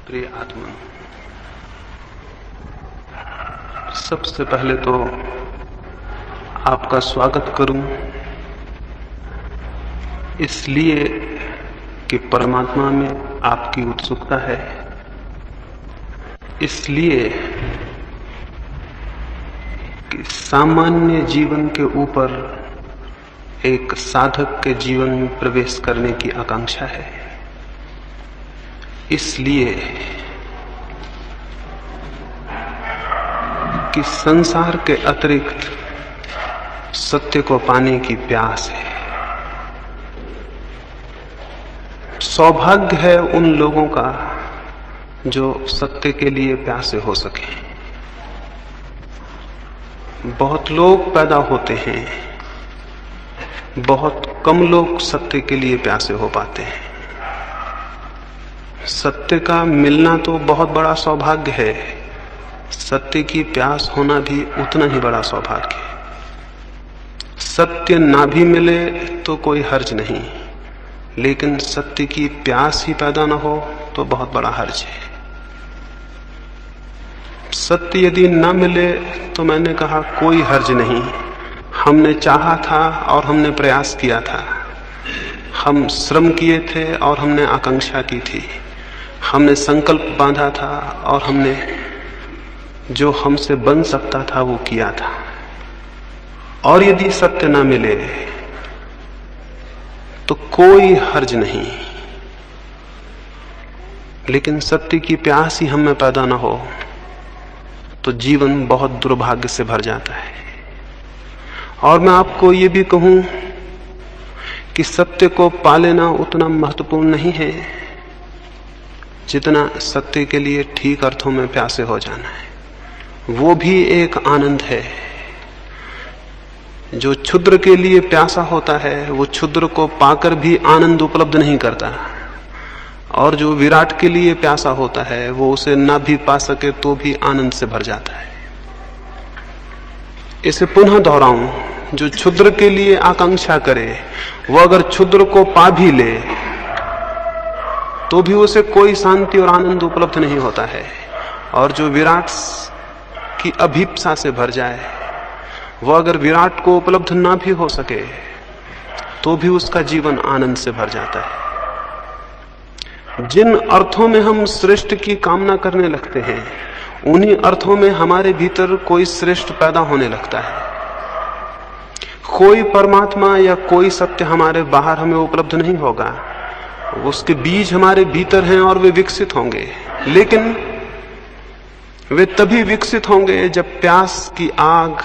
प्रिय आत्मा, सबसे पहले तो आपका स्वागत करूं इसलिए कि परमात्मा में आपकी उत्सुकता है, इसलिए कि सामान्य जीवन के ऊपर एक साधक के जीवन में प्रवेश करने की आकांक्षा है, इसलिए कि संसार के अतिरिक्त सत्य को पाने की प्यास है। सौभाग्य है उन लोगों का जो सत्य के लिए प्यासे हो सके। बहुत लोग पैदा होते हैं, बहुत कम लोग सत्य के लिए प्यासे हो पाते हैं। सत्य का मिलना तो बहुत बड़ा सौभाग्य है, सत्य की प्यास होना भी उतना ही बड़ा सौभाग्य है। सत्य ना भी मिले तो कोई हर्ज नहीं, लेकिन सत्य की प्यास ही पैदा ना हो तो बहुत बड़ा हर्ज है। सत्य यदि ना मिले तो मैंने कहा कोई हर्ज नहीं, हमने चाहा था और हमने प्रयास किया था, हम श्रम किए थे और हमने आकांक्षा की थी, हमने संकल्प बांधा था और हमने जो हमसे बन सकता था वो किया था। और यदि सत्य ना मिले तो कोई हर्ज नहीं, लेकिन सत्य की प्यास ही हमें पैदा ना हो तो जीवन बहुत दुर्भाग्य से भर जाता है। और मैं आपको ये भी कहूं कि सत्य को पा लेना उतना महत्वपूर्ण नहीं है जितना सत्य के लिए ठीक अर्थों में प्यासे हो जाना है। वो भी एक आनंद है। जो क्षुद्र के लिए प्यासा होता है वो क्षुद्र को पाकर भी आनंद उपलब्ध नहीं करता, और जो विराट के लिए प्यासा होता है वो उसे ना भी पा सके तो भी आनंद से भर जाता है। इसे पुनः दोहराऊं, जो क्षुद्र के लिए आकांक्षा करे वो अगर क्षुद्र को पा भी ले तो भी उसे कोई शांति और आनंद उपलब्ध नहीं होता है। और जो विराट की अभीप्सा से भर जाए वो अगर विराट को उपलब्ध ना भी हो सके तो भी उसका जीवन आनंद से भर जाता है। जिन अर्थों में हम श्रेष्ठ की कामना करने लगते हैं उन्हीं अर्थों में हमारे भीतर कोई श्रेष्ठ पैदा होने लगता है। कोई परमात्मा या कोई सत्य हमारे बाहर हमें उपलब्ध नहीं होगा, उसके बीज हमारे भीतर हैं और वे विकसित होंगे, लेकिन वे तभी विकसित होंगे जब प्यास की आग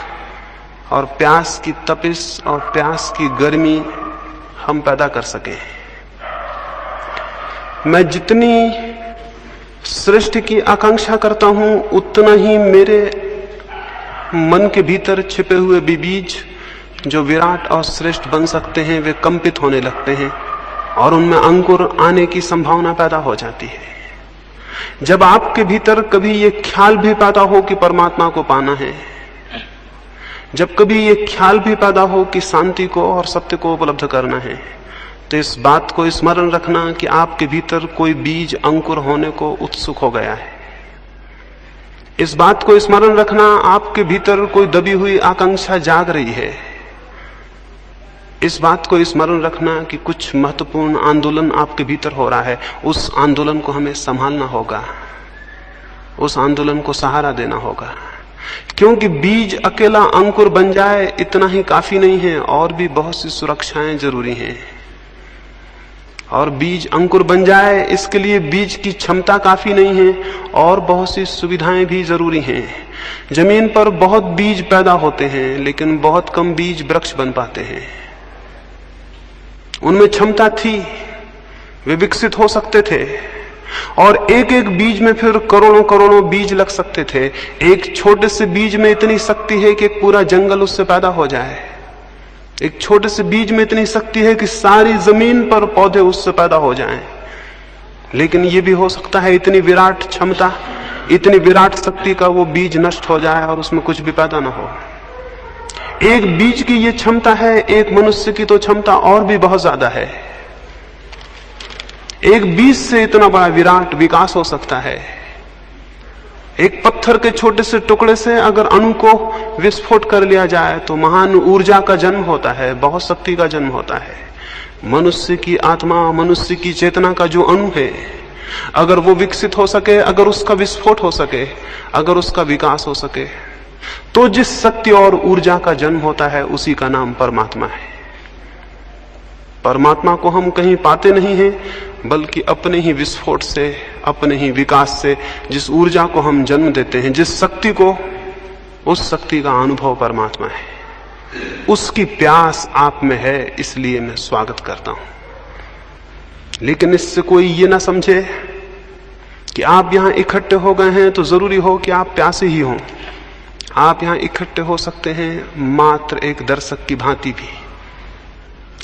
और प्यास की तपिश और प्यास की गर्मी हम पैदा कर सकें। मैं जितनी श्रेष्ठ की आकांक्षा करता हूं उतना ही मेरे मन के भीतर छिपे हुए बीज जो विराट और श्रेष्ठ बन सकते हैं वे कंपित होने लगते हैं और उनमें अंकुर आने की संभावना पैदा हो जाती है। जब आपके भीतर कभी ये ख्याल भी पैदा हो कि परमात्मा को पाना है, जब कभी ये ख्याल भी पैदा हो कि शांति को और सत्य को उपलब्ध करना है, तो इस बात को स्मरण रखना कि आपके भीतर कोई बीज अंकुर होने को उत्सुक हो गया है। इस बात को स्मरण रखना आपके भीतर कोई दबी हुई आकांक्षा जाग रही है। इस बात को स्मरण रखना कि कुछ महत्वपूर्ण आंदोलन आपके भीतर हो रहा है। उस आंदोलन को हमें संभालना होगा, उस आंदोलन को सहारा देना होगा, क्योंकि बीज अकेला अंकुर बन जाए इतना ही काफी नहीं है, और भी बहुत सी सुरक्षाएं जरूरी हैं। और बीज अंकुर बन जाए इसके लिए बीज की क्षमता काफी नहीं है, और बहुत सी सुविधाएं भी जरूरी हैं। जमीन पर बहुत बीज पैदा होते हैं लेकिन बहुत कम बीज वृक्ष बन पाते हैं। उनमें क्षमता थी, वे विकसित हो सकते थे, और एक एक बीज में फिर करोड़ों करोड़ों बीज लग सकते थे। एक छोटे से बीज में इतनी शक्ति है कि एक पूरा जंगल उससे पैदा हो जाए। एक छोटे से बीज में इतनी शक्ति है कि सारी जमीन पर पौधे उससे पैदा हो जाएं। लेकिन यह भी हो सकता है इतनी विराट क्षमता, इतनी विराट शक्ति का वो बीज नष्ट हो जाए और उसमें कुछ भी पैदा ना हो। एक बीज की ये क्षमता है, एक मनुष्य की तो क्षमता और भी बहुत ज्यादा है। एक बीज से इतना बड़ा विराट विकास हो सकता है। एक पत्थर के छोटे से टुकड़े से अगर अणु को विस्फोट कर लिया जाए तो महान ऊर्जा का जन्म होता है, बहुत शक्ति का जन्म होता है। मनुष्य की आत्मा, मनुष्य की चेतना का जो अणु है, अगर वो विकसित हो सके, अगर उसका विस्फोट हो सके, अगर उसका विकास हो सके, तो जिस शक्ति और ऊर्जा का जन्म होता है उसी का नाम परमात्मा है। परमात्मा को हम कहीं पाते नहीं हैं, बल्कि अपने ही विस्फोट से, अपने ही विकास से जिस ऊर्जा को हम जन्म देते हैं, जिस शक्ति को, उस शक्ति का अनुभव परमात्मा है। उसकी प्यास आप में है, इसलिए मैं स्वागत करता हूं। लेकिन इससे कोई ये ना समझे कि आप यहां इकट्ठे हो गए हैं तो जरूरी हो कि आप प्यासे ही हों। आप यहां इकट्ठे हो सकते हैं मात्र एक दर्शक की भांति भी।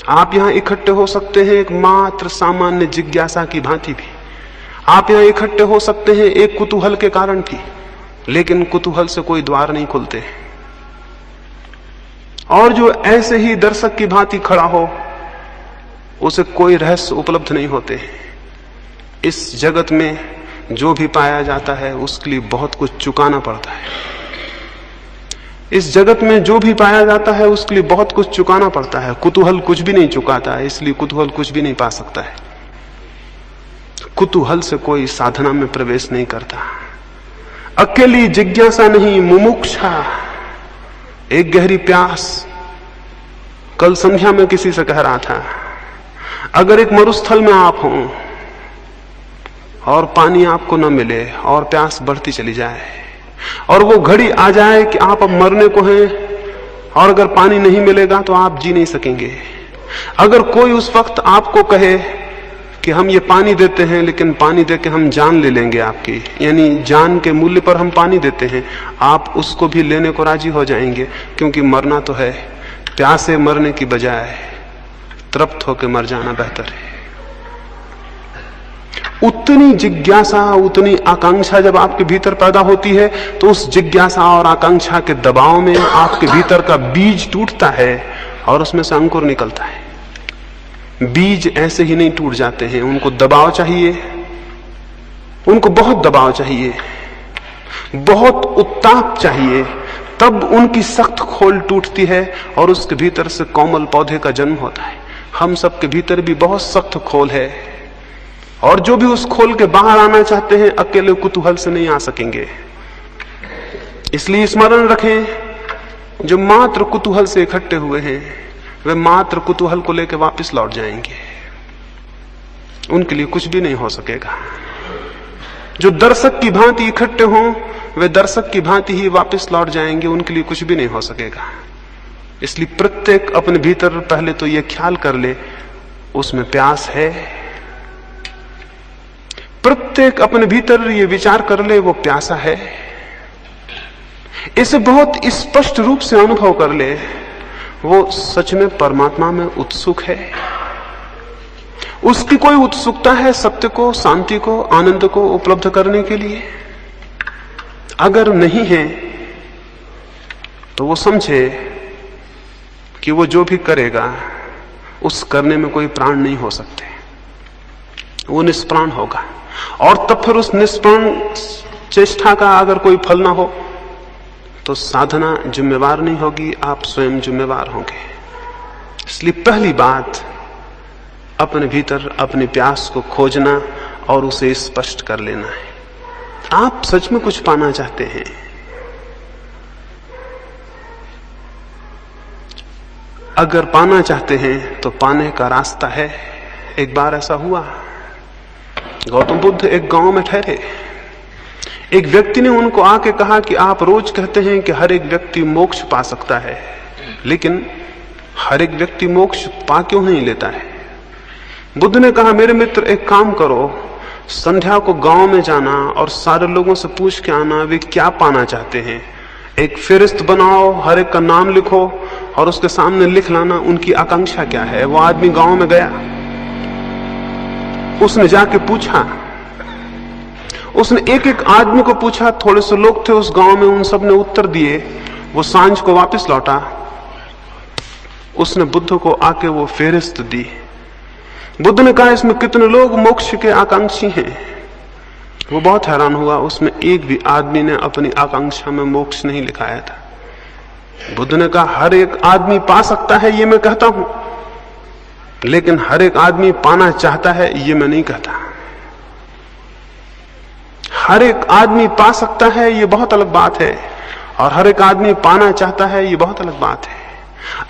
आप यहां इकट्ठे हो सकते हैं एक मात्र सामान्य जिज्ञासा की भांति भी। आप यहां इकट्ठे हो सकते हैं एक कुतूहल के कारण भी, लेकिन कुतूहल से कोई द्वार नहीं खुलते। और जो ऐसे ही दर्शक की भांति खड़ा हो, उसे कोई रहस्य उपलब्ध नहीं होते। इस जगत में जो भी पाया जाता है उसके लिए बहुत कुछ चुकाना पड़ता है। इस जगत में जो भी पाया जाता है उसके लिए बहुत कुछ चुकाना पड़ता है। कुतूहल कुछ भी नहीं चुकाता है, इसलिए कुतूहल कुछ भी नहीं पा सकता है। कुतूहल से कोई साधना में प्रवेश नहीं करता। अकेली जिज्ञासा नहीं, मुमुक्षा, एक गहरी प्यास। कल संध्या में किसी से कह रहा था, अगर एक मरुस्थल में आप हों और पानी आपको न मिले और प्यास बढ़ती चली जाए और वो घड़ी आ जाए कि आप अब मरने को हैं और अगर पानी नहीं मिलेगा तो आप जी नहीं सकेंगे। अगर कोई उस वक्त आपको कहे कि हम ये पानी देते हैं, लेकिन पानी देके हम जान ले लेंगे आपकी, यानी जान के मूल्य पर हम पानी देते हैं, आप उसको भी लेने को राजी हो जाएंगे, क्योंकि मरना तो है। प्यासे मरने की बजाय तृप्त होकर मर जाना बेहतर है। उतनी जिज्ञासा, उतनी आकांक्षा जब आपके भीतर पैदा होती है तो उस जिज्ञासा और आकांक्षा के दबाव में आपके भीतर का बीज टूटता है और उसमें से अंकुर निकलता है। बीज ऐसे ही नहीं टूट जाते हैं, उनको दबाव चाहिए, उनको बहुत दबाव चाहिए, बहुत उत्ताप चाहिए, तब उनकी सख्त खोल टूटती है और उसके भीतर से कोमल पौधे का जन्म होता है। हम सबके भीतर भी बहुत सख्त खोल है और जो भी उस खोल के बाहर आना चाहते हैं अकेले कुतूहल से नहीं आ सकेंगे। इसलिए स्मरण रखें, जो मात्र कुतूहल से इकट्ठे हुए हैं वे मात्र कुतूहल को लेकर वापस लौट जाएंगे, उनके लिए कुछ भी नहीं हो सकेगा। जो दर्शक की भांति इकट्ठे हों वे दर्शक की भांति ही वापस लौट जाएंगे, उनके लिए कुछ भी नहीं हो सकेगा। इसलिए प्रत्येक अपने भीतर पहले तो यह ख्याल कर ले उसमें प्यास है। प्रत्येक अपने भीतर ये विचार कर ले वो प्यासा है। इसे बहुत स्पष्ट रूप से अनुभव कर ले, वो सच में परमात्मा में उत्सुक है। उसकी कोई उत्सुकता है सत्य को, शांति को, आनंद को उपलब्ध करने के लिए? अगर नहीं है तो वो समझे कि वो जो भी करेगा उस करने में कोई प्राण नहीं हो सकते, वो निष्प्राण होगा। और तब फिर उस निष्प्राण चेष्टा का अगर कोई फल ना हो तो साधना जिम्मेवार नहीं होगी, आप स्वयं जिम्मेवार होंगे। इसलिए पहली बात अपने भीतर अपनी प्यास को खोजना और उसे स्पष्ट कर लेना है। आप सच में कुछ पाना चाहते हैं, अगर पाना चाहते हैं तो पाने का रास्ता है। एक बार ऐसा हुआ, गौतम बुद्ध एक गांव में ठहरे। एक व्यक्ति ने उनको आके कहा कि आप रोज कहते हैं कि हर एक व्यक्ति मोक्ष पा सकता है, लेकिन हर एक व्यक्ति मोक्ष पा क्यों नहीं लेता है? बुद्ध ने कहा, मेरे मित्र एक काम करो, संध्या को गांव में जाना और सारे लोगों से पूछ के आना वे क्या पाना चाहते हैं। एक फहरिस्त बनाओ, हर एक का नाम लिखो और उसके सामने लिख लाना उनकी आकांक्षा क्या है। वो आदमी गांव में गया, उसने जाके पूछा, उसने एक एक आदमी को पूछा। थोड़े से लोग थे उस गांव में, उन सब ने उत्तर दिए। वो सांझ को वापस लौटा, उसने बुद्ध को आके वो फेहरिस्त दी। बुद्ध ने कहा इसमें कितने लोग मोक्ष के आकांक्षी हैं। वो बहुत हैरान हुआ, उसमें एक भी आदमी ने अपनी आकांक्षा में मोक्ष नहीं लिखाया था। बुद्ध ने कहा हर एक आदमी पा सकता है ये मैं कहता हूं, लेकिन हर एक आदमी पाना चाहता है ये मैं नहीं कहता। हर एक आदमी पा सकता है ये बहुत अलग बात है, और हर एक आदमी पाना चाहता है ये बहुत अलग बात है।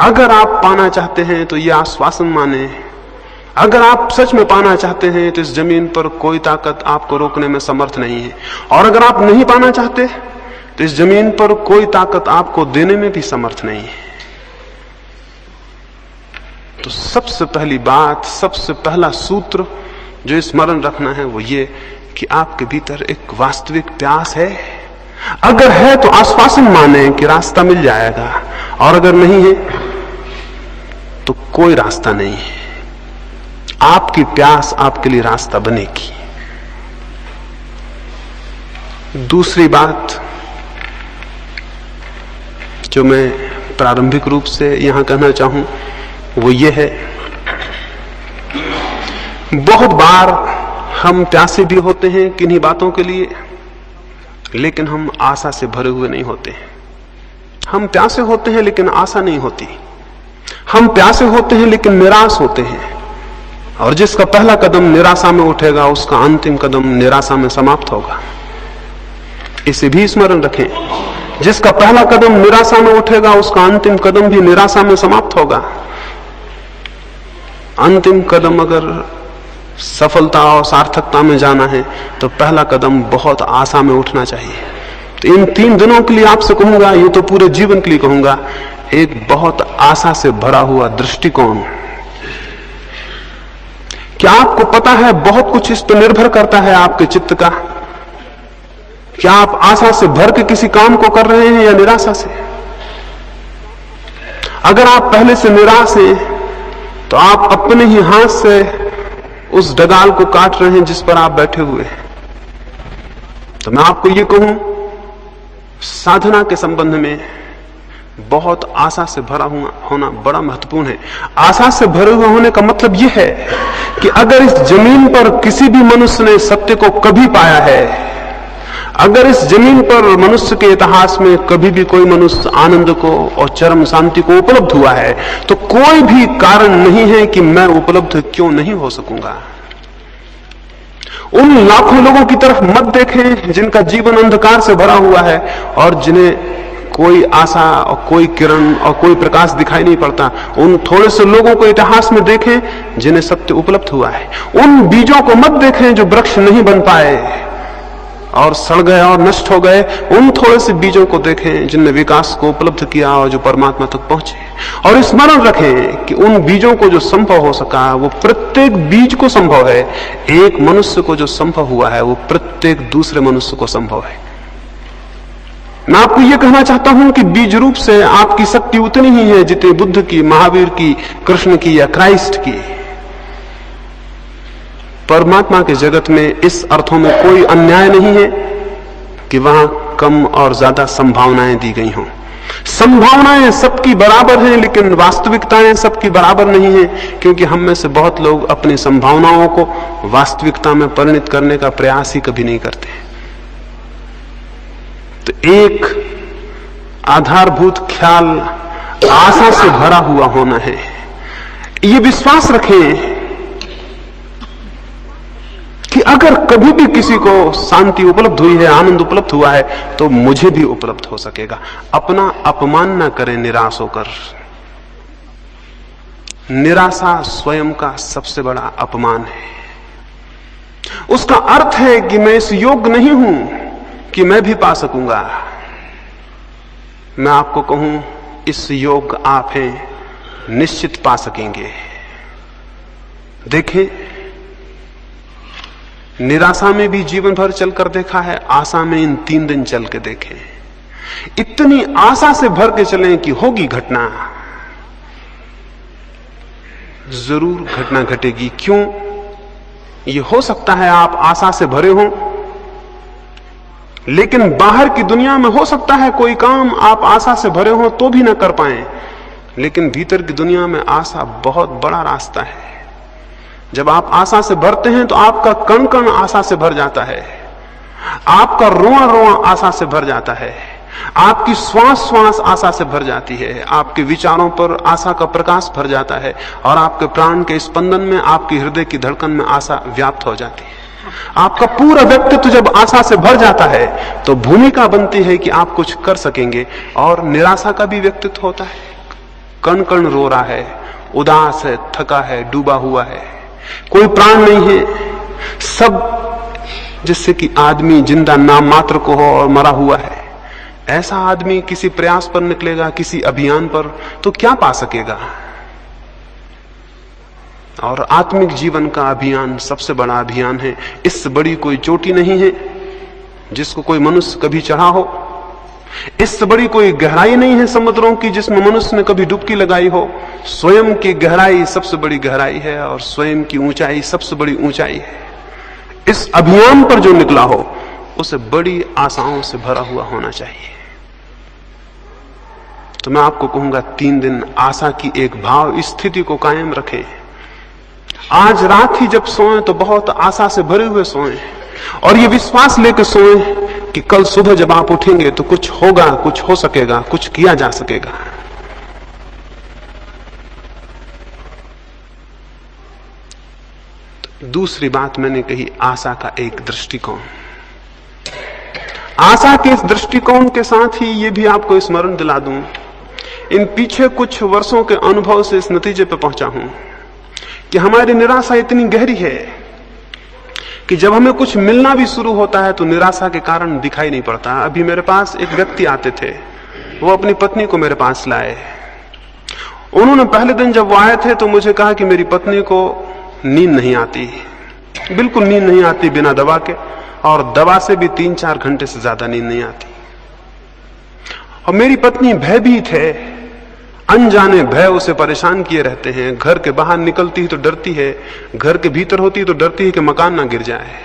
अगर आप पाना चाहते हैं तो ये आश्वासन माने, अगर आप सच में पाना चाहते हैं तो इस जमीन पर कोई ताकत आपको रोकने में समर्थ नहीं है, और अगर आप नहीं पाना चाहते तो इस जमीन पर कोई ताकत आपको देने में भी समर्थ नहीं है। तो सबसे पहली बात, सबसे पहला सूत्र जो स्मरण रखना है वो ये कि आपके भीतर एक वास्तविक प्यास है। अगर है तो आश्वासन माने कि रास्ता मिल जाएगा, और अगर नहीं है तो कोई रास्ता नहीं है। आपकी प्यास आपके लिए रास्ता बनेगी। दूसरी बात जो मैं प्रारंभिक रूप से यहां कहना चाहूं वो ये है, बहुत बार हम प्यासे भी होते हैं किन्हीं बातों के लिए, लेकिन हम आशा से भरे हुए नहीं होते हैं। हम प्यासे होते हैं लेकिन आशा नहीं होती। हम प्यासे होते हैं लेकिन निराश होते हैं, और जिसका पहला कदम निराशा में उठेगा उसका अंतिम कदम निराशा में समाप्त होगा। इसे भी स्मरण रखें, जिसका पहला कदम निराशा में उठेगा उसका अंतिम कदम भी निराशा में समाप्त होगा। अंतिम कदम अगर सफलता और सार्थकता में जाना है तो पहला कदम बहुत आशा में उठना चाहिए। तो इन 3 दिनों के लिए आपसे कहूंगा, ये तो पूरे जीवन के लिए कहूंगा, एक बहुत आशा से भरा हुआ दृष्टिकोण। क्या आपको पता है बहुत कुछ इस पर निर्भर करता है आपके चित्त का? क्या आप आशा से भर के किसी काम को कर रहे हैं या निराशा से? अगर आप पहले से निराश हैं तो आप अपने ही हाथ से उस डगाल को काट रहे हैं जिस पर आप बैठे हुए हैं। तो मैं आपको ये कहूं, साधना के संबंध में बहुत आशा से भरा हुआ होना बड़ा महत्वपूर्ण है। आशा से भरे हुए होने का मतलब यह है कि अगर इस जमीन पर किसी भी मनुष्य ने सत्य को कभी पाया है, अगर इस जमीन पर मनुष्य के इतिहास में कभी भी कोई मनुष्य आनंद को और चरम शांति को उपलब्ध हुआ है, तो कोई भी कारण नहीं है कि मैं उपलब्ध क्यों नहीं हो सकूंगा। उन लाखों लोगों की तरफ मत देखें जिनका जीवन अंधकार से भरा हुआ है और जिन्हें कोई आशा और कोई किरण और कोई प्रकाश दिखाई नहीं पड़ता। उन थोड़े से लोगों को इतिहास में देखें जिन्हें सत्य उपलब्ध हुआ है। उन बीजों को मत देखें जो वृक्ष नहीं बन पाए और सड़ गए और नष्ट हो गए। उन थोड़े से बीजों को देखें जिनने विकास को उपलब्ध किया और जो परमात्मा तक पहुंचे। और स्मरण रखें कि उन बीजों को जो संभव हो सका वो प्रत्येक बीज को संभव है। एक मनुष्य को जो संभव हुआ है वो प्रत्येक दूसरे मनुष्य को संभव है। मैं आपको यह कहना चाहता हूं कि बीज रूप से आपकी शक्ति उतनी ही है जितनी बुद्ध की, महावीर की, कृष्ण की या क्राइस्ट की। परमात्मा के जगत में इस अर्थों में कोई अन्याय नहीं है कि वहां कम और ज्यादा संभावनाएं दी गई हों। संभावनाएं सबकी बराबर हैं, लेकिन वास्तविकताएं सबकी बराबर नहीं है, क्योंकि हम में से बहुत लोग अपनी संभावनाओं को वास्तविकता में परिणत करने का प्रयास ही कभी नहीं करते। तो एक आधारभूत ख्याल आशा से भरा हुआ होना है। ये विश्वास रखें कि अगर कभी भी किसी को शांति उपलब्ध हुई है, आनंद उपलब्ध हुआ है, तो मुझे भी उपलब्ध हो सकेगा। अपना अपमान न करें निराश होकर। निराशा स्वयं का सबसे बड़ा अपमान है। उसका अर्थ है कि मैं इस योग्य नहीं हूं कि मैं भी पा सकूंगा। मैं आपको कहूं, इस योग्य आप हैं, निश्चित पा सकेंगे। देखें, निराशा में भी जीवन भर चलकर देखा है, आशा में इन 3 दिन चल के देखें। इतनी आशा से भर के चलें कि होगी घटना, जरूर घटना घटेगी। क्यों? ये हो सकता है आप आशा से भरे हों, लेकिन बाहर की दुनिया में हो सकता है कोई काम आप आशा से भरे हों तो भी ना कर पाएं, लेकिन भीतर की दुनिया में आशा बहुत बड़ा रास्ता है। जब आप आशा से भरते हैं तो आपका कण कण आशा से भर जाता है, आपका रोआ रोआ आशा से भर जाता है, आपकी श्वास श्वास आशा से भर जाती है, आपके विचारों पर आशा का प्रकाश भर जाता है और आपके प्राण के स्पंदन में, आपकी हृदय की धड़कन में आशा व्याप्त हो जाती है। आपका पूरा व्यक्तित्व जब आशा से भर जाता है तो भूमिका बनती है कि आप कुछ कर सकेंगे। और निराशा का भी व्यक्तित्व होता है, कण कण रो रहा है, उदास है, थका है, डूबा हुआ है, कोई प्राण नहीं है, सब जिससे कि आदमी जिंदा नाम मात्र को हो और मरा हुआ है। ऐसा आदमी किसी प्रयास पर निकलेगा, किसी अभियान पर, तो क्या पा सकेगा? और आत्मिक जीवन का अभियान सबसे बड़ा अभियान है। इससे बड़ी कोई चोटी नहीं है जिसको कोई मनुष्य कभी चढ़ा हो, इससे बड़ी कोई गहराई नहीं है समुद्रों की जिसमें मनुष्य ने कभी डुबकी लगाई हो। स्वयं की गहराई सबसे बड़ी गहराई है और स्वयं की ऊंचाई सबसे बड़ी ऊंचाई है। इस अभियान पर जो निकला हो उसे बड़ी आशाओं से भरा हुआ होना चाहिए। तो मैं आपको कहूंगा 3 दिन आशा की एक भाव स्थिति को कायम रखें। आज रात ही जब सोएं तो बहुत आशा से भरे हुए सोएं और ये विश्वास लेकर सोएं कि कल सुबह जब आप उठेंगे तो कुछ होगा, कुछ हो सकेगा, कुछ किया जा सकेगा। दूसरी बात मैंने कही, आशा का एक दृष्टिकोण। आशा के इस दृष्टिकोण के साथ ही ये भी आपको स्मरण दिला दूं, इन पीछे कुछ वर्षों के अनुभव से इस नतीजे पर पहुंचा हूं कि हमारी निराशा इतनी गहरी है कि जब हमें कुछ मिलना भी शुरू होता है तो निराशा के कारण दिखाई नहीं पड़ता। अभी मेरे पास एक व्यक्ति आते थे, वो अपनी पत्नी को मेरे पास लाए। उन्होंने पहले दिन जब वो आए थे तो मुझे कहा कि मेरी पत्नी को नींद नहीं आती, बिल्कुल नींद नहीं आती बिना दवा के, और दवा से भी 3-4 घंटे से ज्यादा नींद नहीं आती। और मेरी पत्नी भयभीत है, अनजाने भय उसे परेशान किए रहते हैं। घर के बाहर निकलती है तो डरती है, घर के भीतर होती है तो डरती है कि मकान ना गिर जाए।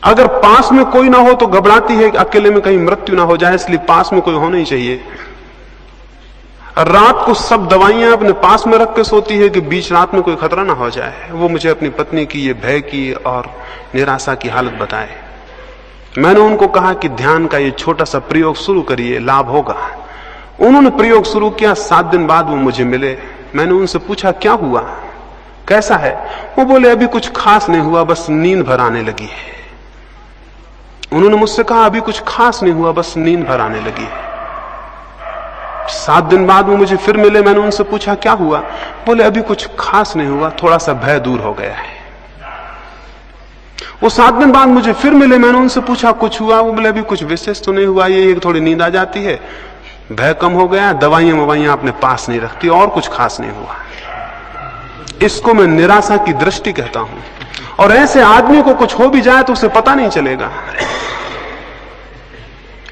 अगर पास में कोई ना हो तो घबराती है कि अकेले में कहीं मृत्यु ना हो जाए, इसलिए पास में कोई होना ही चाहिए। रात को सब दवाइयां अपने पास में रख के सोती है कि बीच रात में कोई खतरा ना हो जाए। वो मुझे अपनी पत्नी की ये भय की और निराशा की हालत बताए। मैंने उनको कहा कि ध्यान का ये छोटा सा प्रयोग शुरू करिए, लाभ होगा। उन्होंने प्रयोग शुरू किया। 7 दिन बाद वो मुझे मिले। मैंने उनसे पूछा क्या हुआ, कैसा है? वो बोले अभी कुछ खास नहीं हुआ, बस नींद भर आने लगी है। उन्होंने मुझसे कहा अभी कुछ खास नहीं हुआ, बस नींद भर आने लगी है। 7 दिन बाद वो मुझे फिर मिले। मैंने उनसे पूछा क्या हुआ? बोले अभी कुछ खास नहीं हुआ, थोड़ा सा भय दूर हो गया है। वो 7 दिन बाद मुझे फिर मिले। मैंने उनसे पूछा कुछ हुआ? वो बोले अभी कुछ विशेष तो नहीं हुआ, ये थोड़ी नींद आ जाती है, भय कम हो गया, दवाइयां अपने पास नहीं रखती, और कुछ खास नहीं हुआ। इसको मैं निराशा की दृष्टि कहता हूं। और ऐसे आदमी को कुछ हो भी जाए तो उसे पता नहीं चलेगा।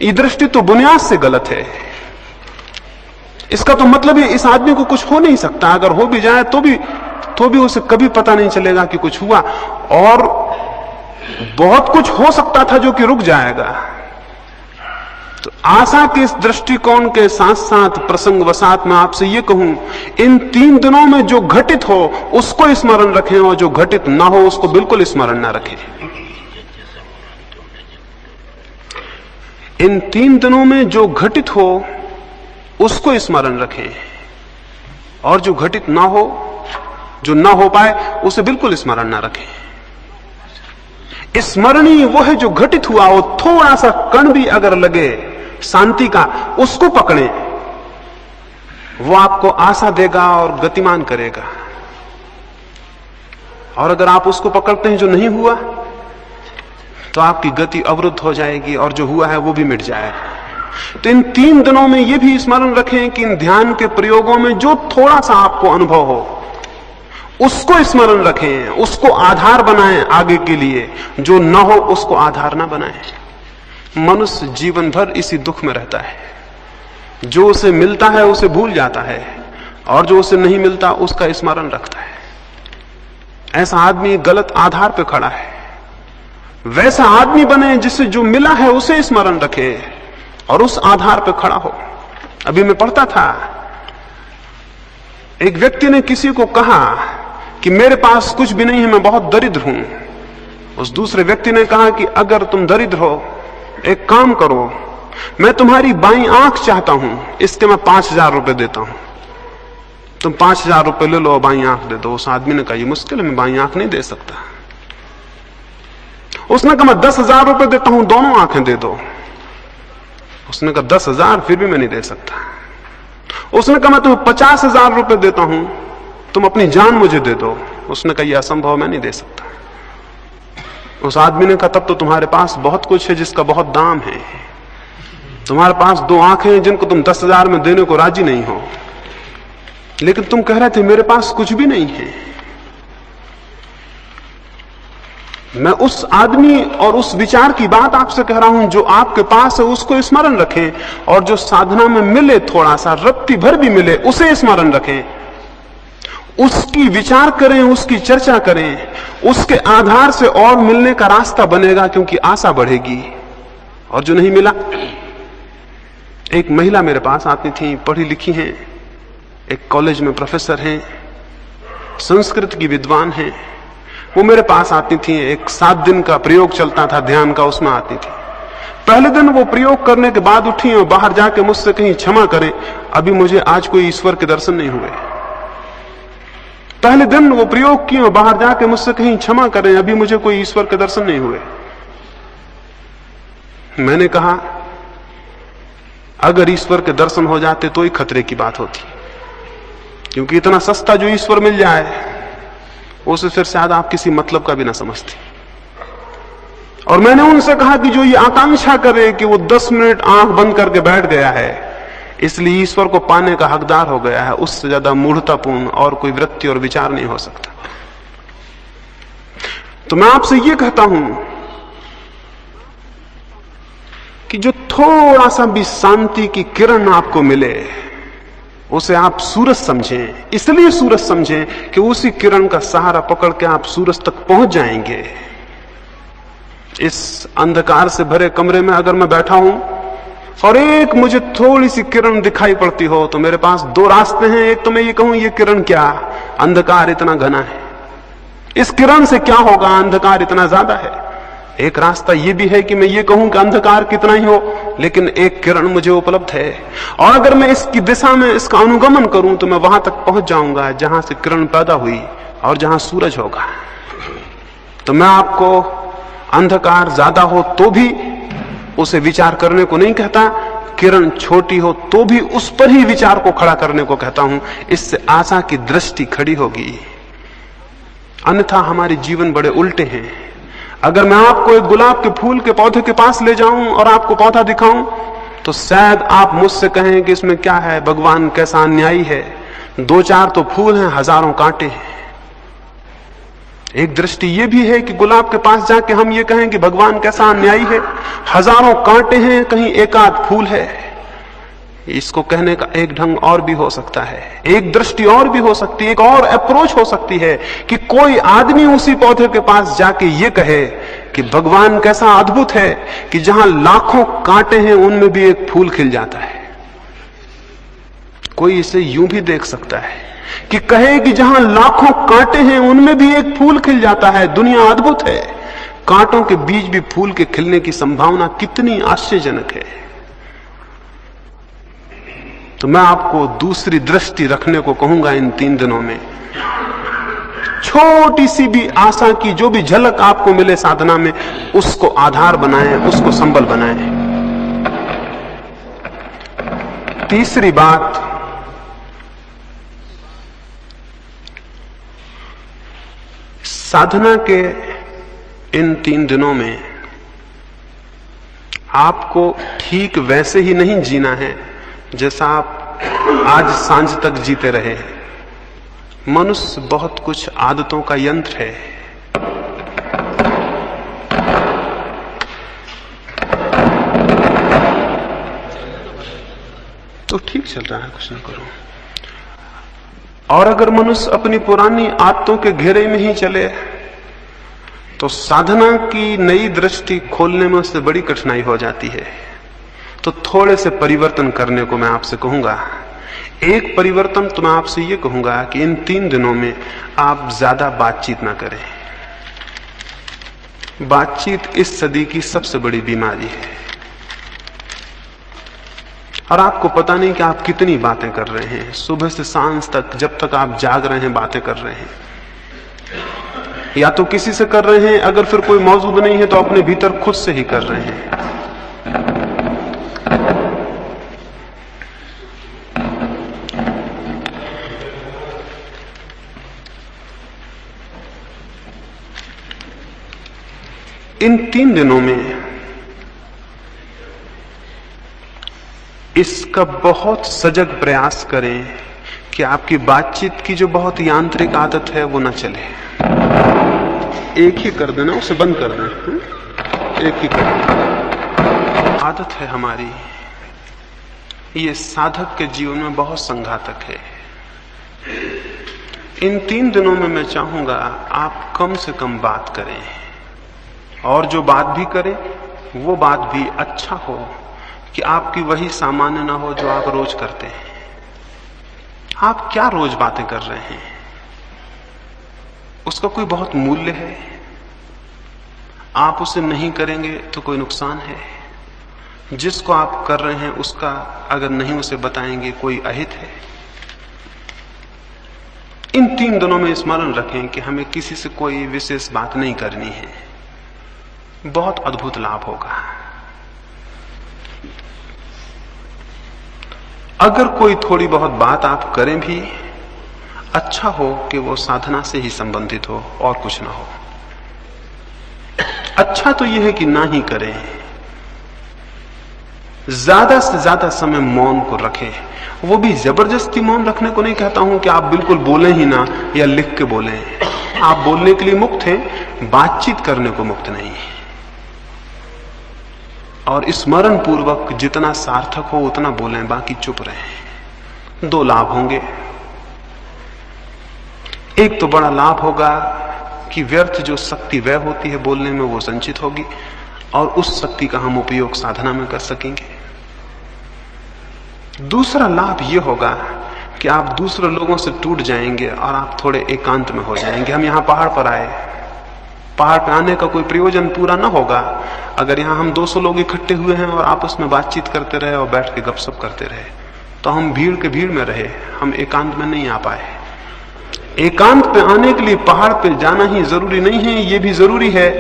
ये दृष्टि तो बुनियाद से गलत है। इसका तो मतलब है इस आदमी को कुछ हो नहीं सकता, अगर हो भी जाए तो भी उसे कभी पता नहीं चलेगा कि कुछ हुआ। और बहुत कुछ हो सकता था जो कि रुक जाएगा। तो आशा के इस दृष्टिकोण के साथ साथ प्रसंगवशात मैं आपसे ये कहूं, इन 3 दिनों में जो घटित हो उसको स्मरण रखें और जो घटित ना हो उसको बिल्कुल स्मरण ना रखें। इन 3 दिनों में जो घटित हो उसको स्मरण रखें और जो घटित ना हो, जो ना हो पाए, उसे बिल्कुल स्मरण ना रखें। स्मरणीय वो है जो घटित हुआ हो। थोड़ा सा कण भी अगर लगे शांति का, उसको पकड़ें, वो आपको आशा देगा और गतिमान करेगा। और अगर आप उसको पकड़ते हैं जो नहीं हुआ, तो आपकी गति अवरुद्ध हो जाएगी और जो हुआ है वो भी मिट जाएगा। तो इन 3 दिनों में ये भी स्मरण रखें कि इन ध्यान के प्रयोगों में जो थोड़ा सा आपको अनुभव हो उसको स्मरण रखें, उसको आधार बनाएं आगे के लिए। जो न हो उसको आधार ना बनाएं। मनुष्य जीवन भर इसी दुख में रहता है। जो उसे मिलता है उसे भूल जाता है और जो उसे नहीं मिलता उसका स्मरण रखता है। ऐसा आदमी गलत आधार पर खड़ा है। वैसा आदमी बने जिससे जो मिला है उसे स्मरण रखे और उस आधार पर खड़ा हो। अभी मैं पढ़ता था, एक व्यक्ति ने किसी को कहा कि मेरे पास कुछ भी नहीं है, मैं बहुत दरिद्र हूं। उस दूसरे व्यक्ति ने कहा कि अगर तुम दरिद्र हो, एक काम करो, मैं तुम्हारी बाईं आंख चाहता हूं, इसके मैं 5000 रुपए देता हूं, तुम 5000 रुपए ले लो और बाईं आंख दे दो। उस आदमी ने कहा ये मुश्किल है, मैं बाईं आंख नहीं दे सकता। उसने कहा मैं 10,000 रुपए देता हूं, दोनों आंखें दे दो। उसने कहा 10,000 फिर भी मैं नहीं दे सकता। उसने कहा मैं तुम्हें 50,000 रुपए देता हूं, तुम अपनी जान मुझे दे दो। उसने कहा यह असंभव, मैं नहीं दे सकता। उस आदमी ने कहा तब तो तुम्हारे पास बहुत कुछ है जिसका बहुत दाम है। तुम्हारे पास 2 आंखें हैं जिनको तुम 10,000 में देने को राजी नहीं हो, लेकिन तुम कह रहे थे मेरे पास कुछ भी नहीं है। मैं उस आदमी और उस विचार की बात आपसे कह रहा हूं, जो आपके पास है उसको स्मरण रखें, और जो साधना में मिले, थोड़ा सा रत्ती भर भी मिले, उसे स्मरण रखें, उसकी विचार करें, उसकी चर्चा करें। उसके आधार से और मिलने का रास्ता बनेगा, क्योंकि आशा बढ़ेगी। और जो नहीं मिला, एक महिला मेरे पास आती थी, पढ़ी लिखी हैं, एक कॉलेज में प्रोफेसर हैं, संस्कृत की विद्वान हैं। वो मेरे पास आती थी, एक 7 दिन का प्रयोग चलता था ध्यान का, उसमें आती थी। पहले दिन वो प्रयोग करने के बाद उठी और बाहर जाके मुझसे कहीं क्षमा करें, अभी मुझे आज कोई ईश्वर के दर्शन नहीं हुए। पहले दिन वो प्रयोग किए और बाहर जाके मुझसे कहीं क्षमा करें, अभी मुझे कोई ईश्वर के दर्शन नहीं हुए। मैंने कहा अगर ईश्वर के दर्शन हो जाते तो ही खतरे की बात होती, क्योंकि इतना सस्ता जो ईश्वर मिल जाए उसे फिर शायद आप किसी मतलब का भी ना समझते। और मैंने उनसे कहा कि जो ये आकांक्षा करे कि वो 10 मिनट आंख बंद करके बैठ गया है, इसलिए ईश्वर को पाने का हकदार हो गया है, उससे ज्यादा मूढ़तापूर्ण और कोई वृत्ति और विचार नहीं हो सकता। तो मैं आपसे ये कहता हूं कि जो थोड़ा सा भी शांति की किरण आपको मिले, उसे आप सूरज समझें। इसलिए सूरज समझें कि उसी किरण का सहारा पकड़ के आप सूरज तक पहुंच जाएंगे। इस अंधकार से भरे कमरे में अगर मैं बैठा हूं और एक मुझे थोड़ी सी किरण दिखाई पड़ती हो, तो मेरे पास 2 रास्ते हैं। एक तो मैं ये कहूं ये किरण क्या, अंधकार इतना घना है, इस किरण से क्या होगा, अंधकार इतना ज्यादा है। एक रास्ता ये भी है कि मैं ये कहूं कि अंधकार कितना ही हो, लेकिन एक किरण मुझे उपलब्ध है, और अगर मैं इसकी दिशा में इसका अनुगमन करूं तो मैं वहां तक पहुंच जाऊंगा जहां से किरण पैदा हुई और जहां सूरज होगा। तो मैं आपको अंधकार ज्यादा हो तो भी उसे विचार करने को नहीं कहता, किरण छोटी हो तो भी उस पर ही विचार को खड़ा करने को कहता हूं। इससे आशा की दृष्टि खड़ी होगी। अन्यथा हमारे जीवन बड़े उल्टे हैं। अगर मैं आपको एक गुलाब के फूल के पौधे के पास ले जाऊं और आपको पौधा दिखाऊं, तो शायद आप मुझसे कहें कि इसमें क्या है, भगवान कैसा अन्यायी है, 2-4 तो फूल हैं, हजारों कांटे हैं। एक दृष्टि ये भी है कि गुलाब के पास जाके हम ये कहें कि भगवान कैसा अन्यायी है, हजारों कांटे हैं, कहीं एकाध फूल है। इसको कहने का एक ढंग और भी हो सकता है, एक दृष्टि और भी हो सकती है, एक और अप्रोच हो सकती है कि कोई आदमी उसी पौधे के पास जाके ये कहे कि भगवान कैसा अद्भुत है कि जहां लाखों कांटे हैं उनमें भी एक फूल खिल जाता है। कोई इसे यूं भी देख सकता है कि कहे कि जहां लाखों कांटे हैं उनमें भी एक फूल खिल जाता है, दुनिया अद्भुत है। कांटों के बीच भी फूल के खिलने की संभावना कितनी आश्चर्यजनक है। तो मैं आपको दूसरी दृष्टि रखने को कहूंगा इन 3 दिनों में। छोटी सी भी आशा की जो भी झलक आपको मिले साधना में, उसको आधार बनाएं, उसको संबल बनाएं। तीसरी बात, साधना के इन 3 दिनों में आपको ठीक वैसे ही नहीं जीना है जैसा आप आज सांझ तक जीते रहे। मनुष्य बहुत कुछ आदतों का यंत्र है। तो ठीक चल रहा है, कुछ ना करो। और अगर मनुष्य अपनी पुरानी आदतों के घेरे में ही चले तो साधना की नई दृष्टि खोलने में उससे बड़ी कठिनाई हो जाती है। तो थोड़े से परिवर्तन करने को मैं आपसे कहूंगा। एक परिवर्तन तो मैं आपसे ये कहूंगा कि इन 3 दिनों में आप ज्यादा बातचीत ना करें। बातचीत इस सदी की सबसे बड़ी बीमारी है, और आपको पता नहीं कि आप कितनी बातें कर रहे हैं। सुबह से सांझ तक, जब तक आप जाग रहे हैं, बातें कर रहे हैं। या तो किसी से कर रहे हैं, अगर फिर कोई मौजूद नहीं है तो अपने भीतर खुद से ही कर रहे हैं। इन 3 दिनों में इसका बहुत सजग प्रयास करें कि आपकी बातचीत की जो बहुत यांत्रिक आदत है वो ना चले। एक ही कर देना, उसे बंद कर देना, एक ही कर देना। आदत है हमारी, ये साधक के जीवन में बहुत संघातक है। इन 3 दिनों में मैं चाहूंगा आप कम से कम बात करें, और जो बात भी करें वो बात भी अच्छा हो, कि आपकी वही सामान्य ना हो जो आप रोज करते हैं। आप क्या रोज बातें कर रहे हैं, उसका कोई बहुत मूल्य है? आप उसे नहीं करेंगे तो कोई नुकसान है? जिसको आप कर रहे हैं उसका अगर नहीं उसे बताएंगे, कोई अहित है? इन 3 दिनों में स्मरण रखें कि हमें किसी से कोई विशेष बात नहीं करनी है। बहुत अद्भुत लाभ होगा। अगर कोई थोड़ी बहुत बात आप करें भी, अच्छा हो कि वो साधना से ही संबंधित हो और कुछ ना हो। अच्छा तो यह है कि ना ही करें। ज्यादा से ज्यादा समय मौन को रखें। वो भी जबरदस्ती मौन रखने को नहीं कहता हूं कि आप बिल्कुल बोलें ही ना या लिख के बोलें। आप बोलने के लिए मुक्त हैं, बातचीत करने को मुक्त नहीं। और स्मरण पूर्वक जितना सार्थक हो उतना बोलें, बाकी चुप रहें। 2 लाभ होंगे। एक तो बड़ा लाभ होगा कि व्यर्थ जो शक्ति व्यय होती है बोलने में, वो संचित होगी, और उस शक्ति का हम उपयोग साधना में कर सकेंगे। दूसरा लाभ यह होगा कि आप दूसरे लोगों से टूट जाएंगे और आप थोड़े एकांत में हो जाएंगे। हम यहां पहाड़ पर आए, पहाड़ पर आने का कोई प्रयोजन पूरा ना होगा अगर यहां हम 200 लोग इकट्ठे हुए हैं और आपस में बातचीत करते रहे और बैठ के गपशप करते रहे, तो हम भीड़ के भीड़ में रहे, हम एकांत में नहीं आ पाए। एकांत पे आने के लिए पहाड़ पे जाना ही जरूरी नहीं है, ये भी जरूरी है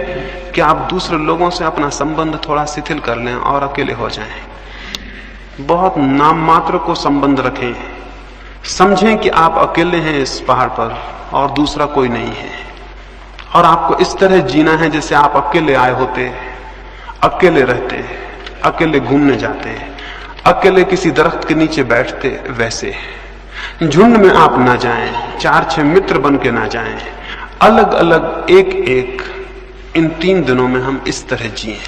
कि आप दूसरे लोगों से अपना संबंध थोड़ा शिथिल कर लें और अकेले हो जाएं। बहुत नाम मात्र को संबंध रखें। समझें कि आप अकेले हैं इस पहाड़ पर और दूसरा कोई नहीं है, और आपको इस तरह जीना है जैसे आप अकेले आए होते, अकेले रहते, अकेले घूमने जाते, अकेले किसी दरख्त के नीचे बैठते। वैसे झुंड में आप ना जाएं, 4-6 मित्र बन के ना जाएं, अलग अलग एक एक। इन 3 दिनों में हम इस तरह जिए।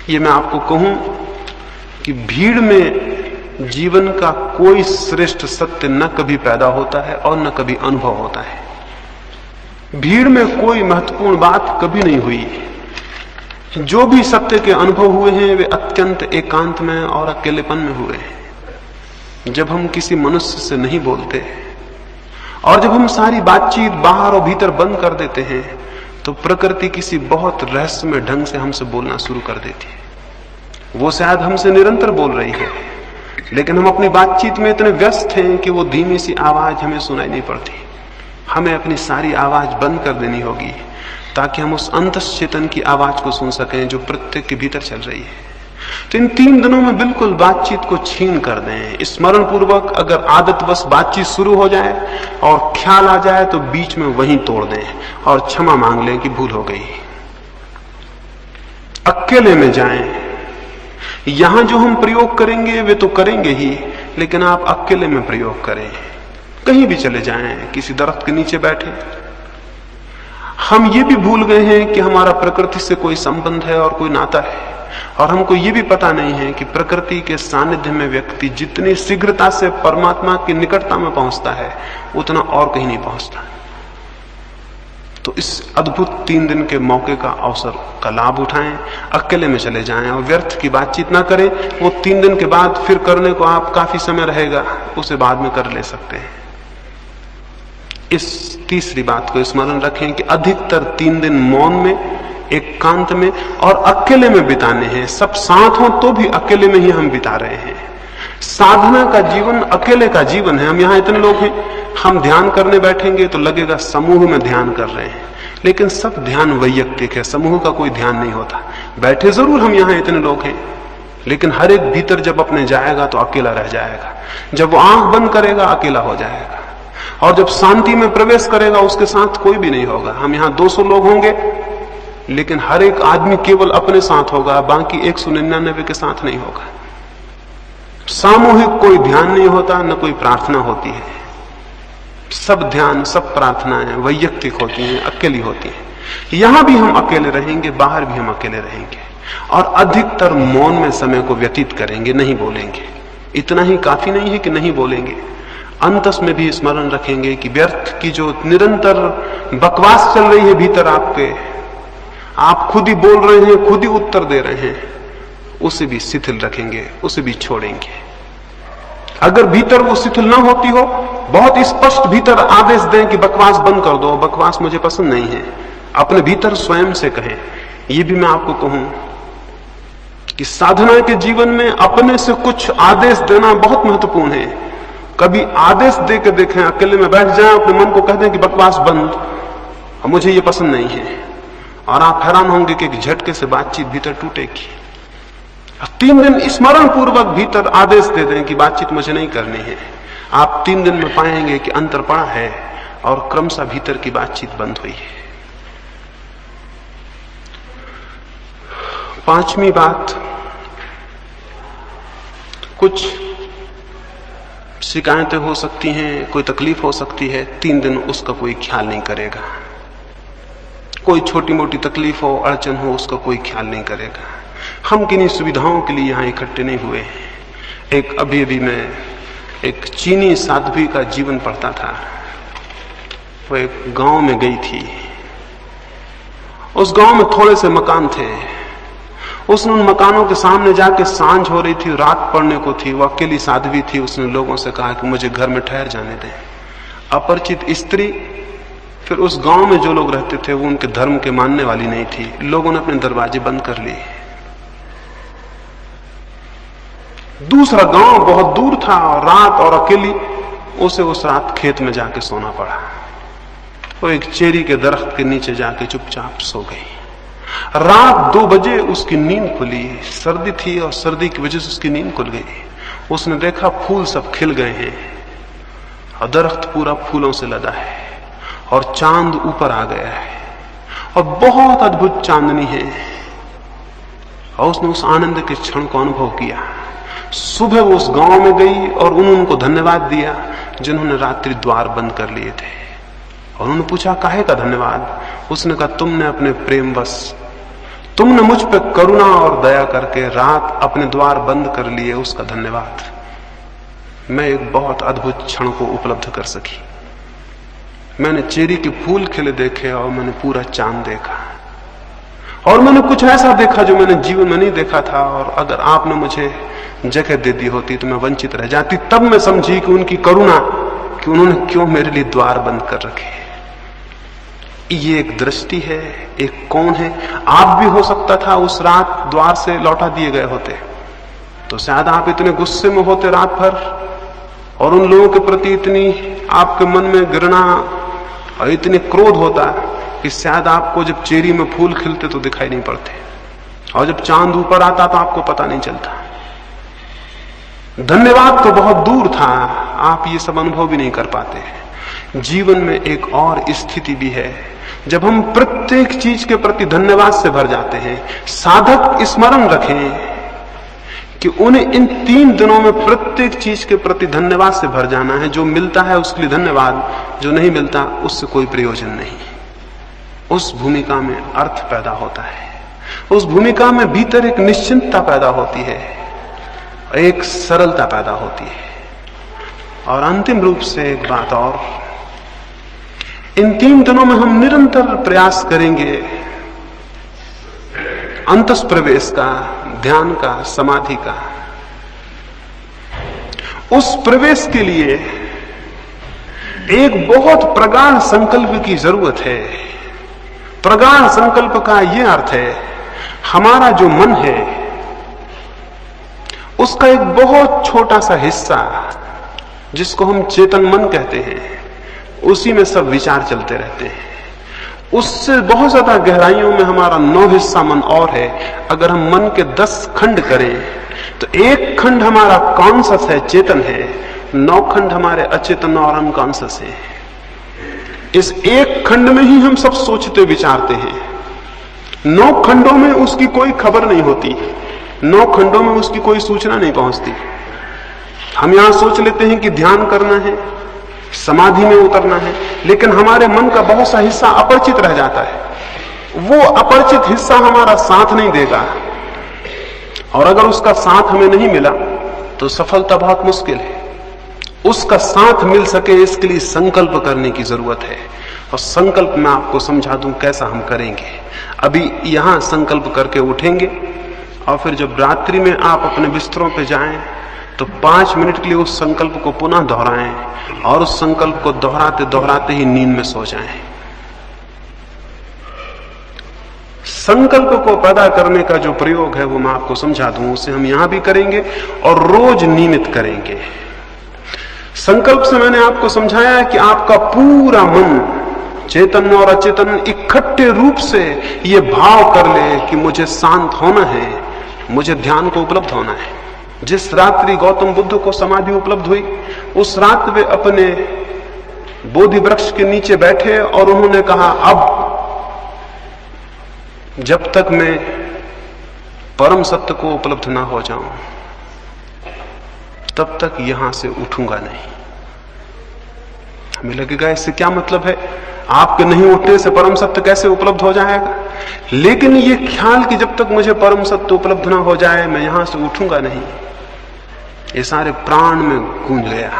ये मैं आपको कहूं कि भीड़ में जीवन का कोई श्रेष्ठ सत्य न कभी पैदा होता है और न कभी अनुभव होता है। भीड़ में कोई महत्वपूर्ण बात कभी नहीं हुई। जो भी सत्य के अनुभव हुए हैं वे अत्यंत एकांत में और अकेलेपन में हुए हैं। जब हम किसी मनुष्य से नहीं बोलते और जब हम सारी बातचीत बाहर और भीतर बंद कर देते हैं, तो प्रकृति किसी बहुत रहस्यमय ढंग से हमसे बोलना शुरू कर देती है। वो शायद हमसे निरंतर बोल रही है, लेकिन हम अपनी बातचीत में इतने व्यस्त हैं कि वो धीमी सी आवाज हमें सुनाई नहीं पड़ती। हमें अपनी सारी आवाज बंद कर देनी होगी ताकि हम उस अंतश्चेतन की आवाज को सुन सकें जो प्रत्येक के भीतर चल रही है। तो इन 3 दिनों में बिल्कुल बातचीत को छीन कर दें। स्मरण पूर्वक अगर आदतवश बातचीत शुरू हो जाए और ख्याल आ जाए तो बीच में वहीं तोड़ दें और क्षमा मांग लें कि भूल हो गई। अकेले में जाएं। यहां जो हम प्रयोग करेंगे वे तो करेंगे ही, लेकिन आप अकेले में प्रयोग करें। कहीं भी चले जाएं, किसी दरख्त के नीचे बैठे। हम ये भी भूल गए हैं कि हमारा प्रकृति से कोई संबंध है और कोई नाता है, और हमको ये भी पता नहीं है कि प्रकृति के सानिध्य में व्यक्ति जितनी शीघ्रता से परमात्मा की निकटता में पहुंचता है उतना और कहीं नहीं पहुंचता। तो इस अद्भुत 3 दिन के मौके का अवसर का लाभ उठाएं, अकेले में चले जाएं और व्यर्थ की बातचीत ना करें। वो 3 दिन के बाद फिर करने को आप काफी समय रहेगा, उसे बाद में कर ले सकते हैं। इस तीसरी बात को स्मरण रखें कि अधिकतर 3 दिन मौन में, एकांत में और अकेले में बिताने हैं। सब साथ हों तो भी अकेले में ही हम बिता रहे हैं। साधना का जीवन अकेले का जीवन है। हम यहाँ इतने लोग हैं, हम ध्यान करने बैठेंगे तो लगेगा समूह में ध्यान कर रहे हैं, लेकिन सब ध्यान वैयक्तिक है, समूह का कोई ध्यान नहीं होता। बैठे जरूर हम यहाँ इतने लोग हैं, लेकिन हर एक भीतर जब अपने जाएगा तो अकेला रह जाएगा। जब वो आंख बंद करेगा अकेला हो जाएगा, और जब शांति में प्रवेश करेगा उसके साथ कोई भी नहीं होगा। हम यहाँ 200 लोग होंगे, लेकिन हर एक आदमी केवल अपने साथ होगा, बाकी 199 के साथ नहीं होगा। सामूहिक कोई ध्यान नहीं होता, न कोई प्रार्थना होती है। सब ध्यान, सब प्रार्थनाएं वैयक्तिक होती हैं, अकेली होती हैं। यहां भी हम अकेले रहेंगे, बाहर भी हम अकेले रहेंगे, और अधिकतर मौन में समय को व्यतीत करेंगे, नहीं बोलेंगे। इतना ही काफी नहीं है कि नहीं बोलेंगे, अंतस में भी स्मरण रखेंगे कि व्यर्थ की जो निरंतर बकवास चल रही है भीतर आपके, आप खुद ही बोल रहे हैं, खुद ही उत्तर दे रहे हैं, उसे भी शिथिल रखेंगे, उसे भी छोड़ेंगे। अगर भीतर वो शिथिल ना होती हो, बहुत स्पष्ट भीतर आदेश दें कि बकवास बंद कर दो, बकवास मुझे पसंद नहीं है, अपने भीतर स्वयं से कहें। ये भी मैं आपको कहूं कि साधना के जीवन में अपने से कुछ आदेश देना बहुत महत्वपूर्ण है। कभी आदेश दे के देखें, अकेले में बैठ जाएं, अपने मन को कह दें कि बकवास बंद, मुझे ये पसंद नहीं है, और आप हैरान होंगे कि एक झटके से बातचीत भीतर टूटेगी। 3 दिन स्मरण पूर्वक भीतर आदेश दे दें कि बातचीत मुझे नहीं करनी है। आप 3 दिन में पाएंगे कि अंतर पड़ा है और क्रमशः भीतर की बातचीत बंद हुई है। 5वीं बात, कुछ शिकायतें हो सकती हैं, कोई तकलीफ हो सकती है, 3 दिन उसका कोई ख्याल नहीं करेगा। कोई छोटी मोटी तकलीफ हो, अड़चन हो, उसका कोई ख्याल नहीं करेगा। हम किन्हीं सुविधाओं के लिए यहां इकट्ठे नहीं हुए हैं। अभी मैं एक चीनी साध्वी का जीवन पढ़ता था। वो एक गांव में गई थी, उस गांव में थोड़े से मकान थे। उसने उन मकानों के सामने जाके, सांझ हो रही थी, रात पड़ने को थी, वो अकेली साध्वी थी। उसने लोगों से कहा कि मुझे घर में ठहर जाने दें। अपरिचित स्त्री, फिर उस गांव में जो लोग रहते थे वो उनके धर्म के मानने वाली नहीं थी। लोगों ने अपने दरवाजे बंद कर लिए। दूसरा गांव बहुत दूर था और रात और अकेली, उसे उस रात खेत में जाके सोना पड़ा। वो एक चेरी के दरख्त के नीचे जाके चुपचाप सो गई। रात 2 बजे उसकी नींद खुली। सर्दी थी और सर्दी की वजह से उसकी नींद खुल गई। उसने देखा फूल सब खिल गए हैं और दरख्त पूरा फूलों से लदा है और चांद ऊपर आ गया है और बहुत अद्भुत चांदनी है। और उसने उस आनंद के क्षण को अनुभव किया। सुबह वो उस गांव में गई और उन्होंने उनको धन्यवाद दिया जिन्होंने रात्रि द्वार बंद कर लिए थे। और उन्होंने पूछा, काहे का धन्यवाद? उसने कहा, तुमने अपने प्रेमवश, तुमने मुझ पर करुणा और दया करके रात अपने द्वार बंद कर लिए, उसका धन्यवाद। मैं एक बहुत अद्भुत क्षण को उपलब्ध कर सकी। मैंने चेरी के फूल खिले देखे और मैंने पूरा चांद देखा और मैंने कुछ ऐसा देखा जो मैंने जीवन में नहीं देखा था। और अगर आपने मुझे जगह दे दी होती तो मैं वंचित रह जाती। तब मैं समझी कि उनकी करुणा, कि उन्होंने क्यों मेरे लिए द्वार बंद कर रखे। ये एक दृष्टि है, एक कौन है। आप भी हो सकता था उस रात द्वार से लौटा दिए गए होते तो शायद आप इतने गुस्से में होते रात भर और उन लोगों के प्रति इतनी आपके मन में घृणा और इतने क्रोध होता कि शायद आपको जब चेरी में फूल खिलते तो दिखाई नहीं पड़ते और जब चांद ऊपर आता तो आपको पता नहीं चलता। धन्यवाद तो बहुत दूर था, आप ये सब अनुभव भी नहीं कर पाते। जीवन में एक और स्थिति भी है जब हम प्रत्येक चीज के प्रति धन्यवाद से भर जाते हैं। साधक स्मरण रखें कि उन्हें इन 3 दिनों में प्रत्येक चीज के प्रति धन्यवाद से भर जाना है। जो मिलता है उसके लिए धन्यवाद, जो नहीं मिलता उससे कोई प्रयोजन नहीं। उस भूमिका में अर्थ पैदा होता है, उस भूमिका में भीतर एक निश्चिंतता पैदा होती है, एक सरलता पैदा होती है। और अंतिम रूप से एक बात और, इन 3 दिनों में हम निरंतर प्रयास करेंगे अंतस प्रवेश का, ध्यान का, समाधि का। उस प्रवेश के लिए एक बहुत प्रगाढ़ संकल्प की जरूरत है। प्रगाढ़ संकल्प का यह अर्थ है, हमारा जो मन है उसका एक बहुत छोटा सा हिस्सा, जिसको हम चेतन मन कहते हैं, उसी में सब विचार चलते रहते हैं। उससे बहुत ज्यादा गहराइयों में हमारा 9 हिस्सा मन और है। अगर हम मन के 10 खंड करें तो एक खंड हमारा कॉन्शस है, चेतन है, 9 खंड हमारे अचेतन और अनकॉन्शस है। इस एक खंड में ही हम सब सोचते विचारते हैं। 9 खंडों में उसकी कोई खबर नहीं होती, 9 खंडों में उसकी कोई सूचना नहीं पहुंचती। हम यहां सोच लेते हैं कि ध्यान करना है, समाधि में उतरना है, लेकिन हमारे मन का बहुत सा हिस्सा अपरिचित रह जाता है। वो अपरिचित हिस्सा हमारा साथ नहीं देगा, और अगर उसका साथ हमें नहीं मिला तो सफलता बहुत मुश्किल है। उसका साथ मिल सके इसके लिए संकल्प करने की जरूरत है, और संकल्प मैं आपको समझा दूं कैसा हम करेंगे। अभी यहां संकल्प करके उठेंगे, और फिर जब रात्रि में आप अपने बिस्तरों पे जाएं तो 5 मिनट के लिए उस संकल्प को पुनः दोहराएं, और उस संकल्प को दोहराते दोहराते ही नींद में सो जाएं। संकल्प को पैदा करने का जो प्रयोग है वो मैं आपको समझा दूं, उसे हम यहां भी करेंगे और रोज नियमित करेंगे। संकल्प से मैंने आपको समझाया कि आपका पूरा मन, चेतन और अचेतन, इकट्ठे रूप से ये भाव कर ले कि मुझे शांत होना है, मुझे ध्यान को उपलब्ध होना है। जिस रात्रि गौतम बुद्ध को समाधि उपलब्ध हुई, उस रात वे अपने बोधि वृक्ष के नीचे बैठे और उन्होंने कहा, अब जब तक मैं परम सत्य को उपलब्ध ना हो जाऊं तब तक यहां से उठूंगा नहीं। हमें लगेगा इससे क्या मतलब है, आपके नहीं उठने से परम सत्य कैसे उपलब्ध हो जाएगा? लेकिन ये ख्याल कि जब तक मुझे परम सत्य उपलब्ध ना हो जाए मैं यहां से उठूंगा नहीं, ये सारे प्राण में गूंज गया।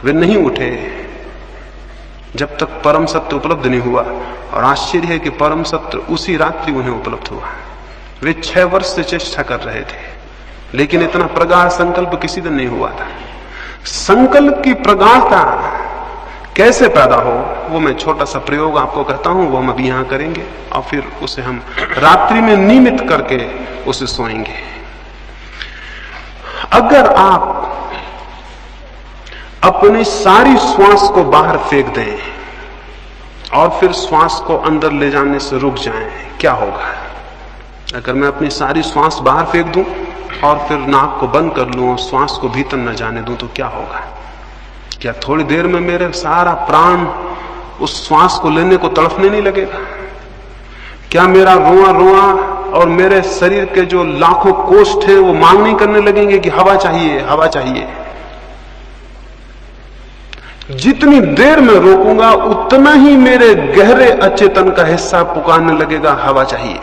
वे नहीं उठे जब तक परम सत्य उपलब्ध नहीं हुआ, और आश्चर्य है कि परम सत्य उसी रात्रि उन्हें उपलब्ध हुआ। वे 6 वर्ष से चेष्टा कर रहे थे, लेकिन इतना प्रगाढ़ संकल्प किसी दिन नहीं हुआ था। संकल्प की प्रगाढ़ता कैसे पैदा हो, वो मैं छोटा सा प्रयोग आपको कहता हूं, वो हम अभी यहां करेंगे, और फिर उसे हम रात्रि में नियमित करके उसे सोएंगे। अगर आप अपनी सारी श्वास को बाहर फेंक दें और फिर श्वास को अंदर ले जाने से रुक जाएं, क्या होगा? अगर मैं अपनी सारी श्वास बाहर फेंक दूं और फिर नाक को बंद कर लूं और श्वास को भीतर न जाने दूं तो क्या होगा? क्या थोड़ी देर में मेरे सारा प्राण उस श्वास को लेने को तड़फने नहीं लगेगा? क्या मेरा रोआ रोआ और मेरे शरीर के जो लाखों कोष्ठ हैं वो मांग नहीं करने लगेंगे कि हवा चाहिए, हवा चाहिए? जितनी देर में रोकूंगा उतना ही मेरे गहरे अचेतन का हिस्सा पुकारने लगेगा, हवा चाहिए।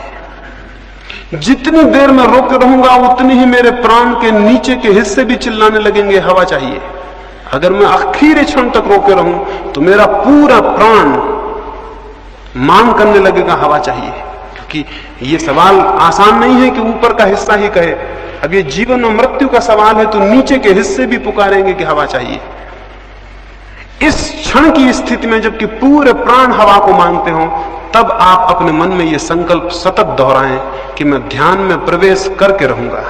जितनी देर में रोके रहूंगा उतनी ही मेरे प्राण के नीचे के हिस्से भी चिल्लाने लगेंगे, हवा चाहिए। अगर मैं आखिरी क्षण तक रोके रहूं तो मेरा पूरा प्राण मांग करने लगेगा, हवा चाहिए। क्योंकि ये सवाल आसान नहीं है कि ऊपर का हिस्सा ही कहे। अब ये जीवन और मृत्यु का सवाल है तो नीचे के हिस्से भी पुकारेंगे कि हवा चाहिए। इस क्षण की स्थिति में जबकि पूरे प्राण हवा को मांगते हो, तब आप अपने मन में यह संकल्प सतत दोहराएं कि मैं ध्यान में प्रवेश करके रहूंगा।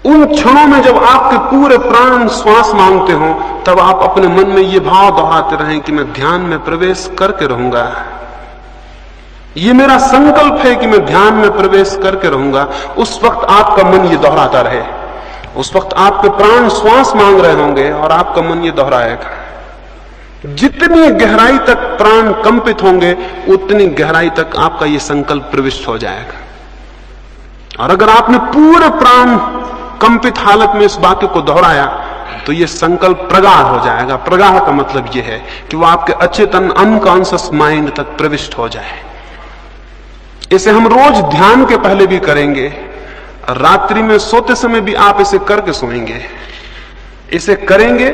उन क्षणों में जब आपके पूरे प्राण श्वास मांगते हो, तब आप अपने मन में यह भाव दोहराते रहें कि मैं ध्यान में प्रवेश करके रहूंगा। यह मेरा संकल्प है कि मैं ध्यान में प्रवेश करके रहूंगा। उस वक्त आपका मन ये दोहराता रहे। उस वक्त आपके प्राण श्वास मांग रहे होंगे और आपका मन ये दोहराएगा। जितनी गहराई तक प्राण कंपित होंगे उतनी गहराई तक आपका ये संकल्प प्रविष्ट हो जाएगा। और अगर आपने पूरे प्राण कंपित हालत में इस वाक्य को दोहराया तो ये संकल्प प्रगाढ़ हो जाएगा। प्रगाढ़ का मतलब यह है कि वो आपके अचेतन अनकॉन्शियस माइंड तक प्रविष्ट हो जाए। इसे हम रोज ध्यान के पहले भी करेंगे, रात्रि में सोते समय भी आप इसे करके सोएंगे। इसे करेंगे,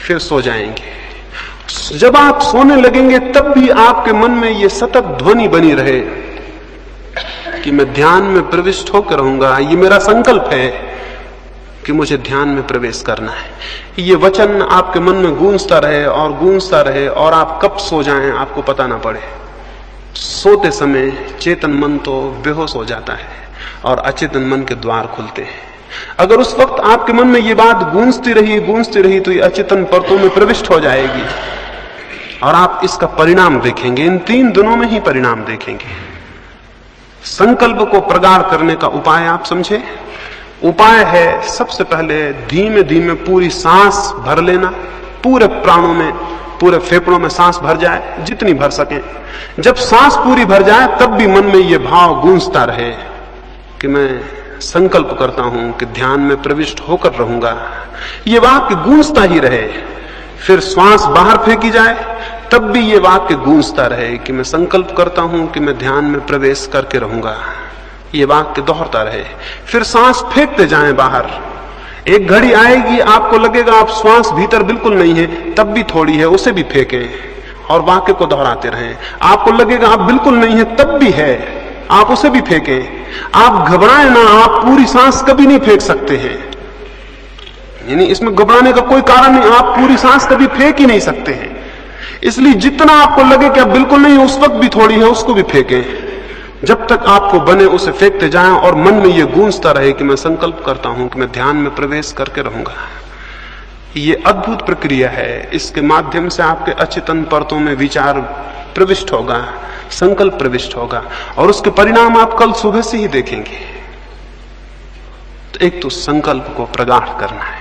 फिर सो जाएंगे। जब आप सोने लगेंगे तब भी आपके मन में ये सतत ध्वनि बनी रहे कि मैं ध्यान में प्रविष्ट होकर रहूंगा, ये मेरा संकल्प है कि मुझे ध्यान में प्रवेश करना है। ये वचन आपके मन में गूंजता रहे और गूंजता रहे, और आप कब सो जाएं आपको पता ना पड़े। सोते समय चेतन मन तो बेहोश हो जाता है और अचेतन मन के द्वार खुलते हैं। अगर उस वक्त आपके मन में ये बात गूंजती रही तो ये अचेतन परतों में प्रविष्ट हो जाएगी और आप इसका परिणाम देखेंगे। इन 3 दिनों में ही परिणाम देखेंगे। संकल्प को प्रगाढ़ करने का उपाय आप समझे। उपाय है सबसे पहले धीमे धीमे पूरी सांस भर लेना, पूरे प्राणों में, पूरे फेफड़ों में सांस भर जाए जितनी भर सके। जब सांस पूरी भर जाए तब भी मन में यह भाव गूंजता रहे कि मैं संकल्प करता हूं कि ध्यान में प्रविष्ट होकर रहूंगा। ये वाक्य गूंजता ही रहे। फिर श्वास बाहर फेंकी जाए तब भी ये वाक्य गूंजता रहे कि मैं संकल्प करता हूं कि मैं ध्यान में प्रवेश करके रहूंगा। ये वाक्य दोहरता रहे। फिर सांस फेंकते जाएं बाहर। एक घड़ी आएगी आपको लगेगा आप श्वास भीतर बिल्कुल नहीं है, तब भी थोड़ी है, उसे भी फेंकें और वाक्य को दोहराते रहें। आपको लगेगा आप बिल्कुल नहीं है, तब भी है, आप उसे भी फेंकें। आप घबराएं ना, आप पूरी सांस कभी नहीं फेंक सकते हैं। यानी इसमें घबराने का कोई कारण नहीं, आप पूरी सांस कभी फेंक ही नहीं सकते हैं। इसलिए जितना आपको लगे कि आप बिल्कुल नहीं, उस वक्त भी थोड़ी है, उसको भी फेंकें। जब तक आपको बने उसे फेंकते जाएं और मन में यह गूंजता रहे कि मैं संकल्प करता हूं कि मैं ध्यान में प्रवेश करके रहूंगा। ये अद्भुत प्रक्रिया है। इसके माध्यम से आपके अचेतन परतों में विचार प्रविष्ट होगा, संकल्प प्रविष्ट होगा और उसके परिणाम आप कल सुबह से ही देखेंगे। तो एक तो संकल्प को प्रगाढ़ करना है,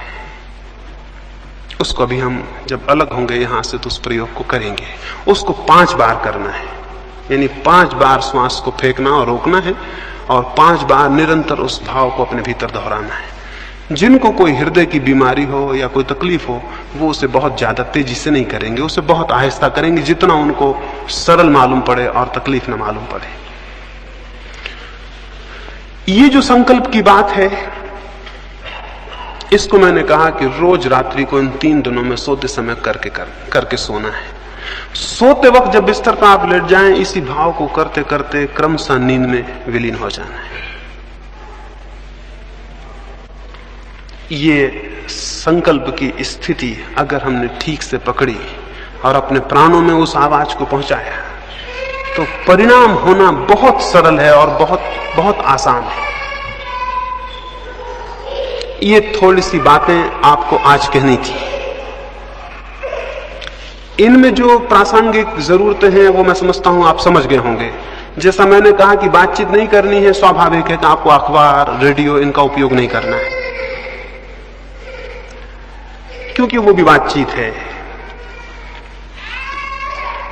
उसको अभी हम जब अलग होंगे यहां से तो उस प्रयोग को करेंगे। उसको 5 बार करना है, यानी 5 बार श्वास को फेंकना और रोकना है और 5 बार निरंतर उस भाव को अपने भीतर दोहराना है। जिनको कोई हृदय की बीमारी हो या कोई तकलीफ हो वो उसे बहुत ज्यादा तेजी से नहीं करेंगे, उसे बहुत आहिस्ता करेंगे, जितना उनको सरल मालूम पड़े और तकलीफ न मालूम पड़े। ये जो संकल्प की बात है इसको मैंने कहा कि रोज रात्रि को इन 3 दिनों में सोते समय करके सोना है। सोते वक्त जब बिस्तर पर आप लेट जाएं, इसी भाव को करते करते क्रमशः नींद में विलीन हो जाना है। ये संकल्प की स्थिति अगर हमने ठीक से पकड़ी और अपने प्राणों में उस आवाज को पहुंचाया तो परिणाम होना बहुत सरल है और बहुत बहुत आसान है। ये थोड़ी सी बातें आपको आज कहनी थी। इनमें जो प्रासंगिक जरूरतें हैं वो मैं समझता हूं आप समझ गए होंगे। जैसा मैंने कहा कि बातचीत नहीं करनी है, स्वाभाविक है कि आपको अखबार, रेडियो इनका उपयोग नहीं करना है, क्योंकि वो भी बातचीत है।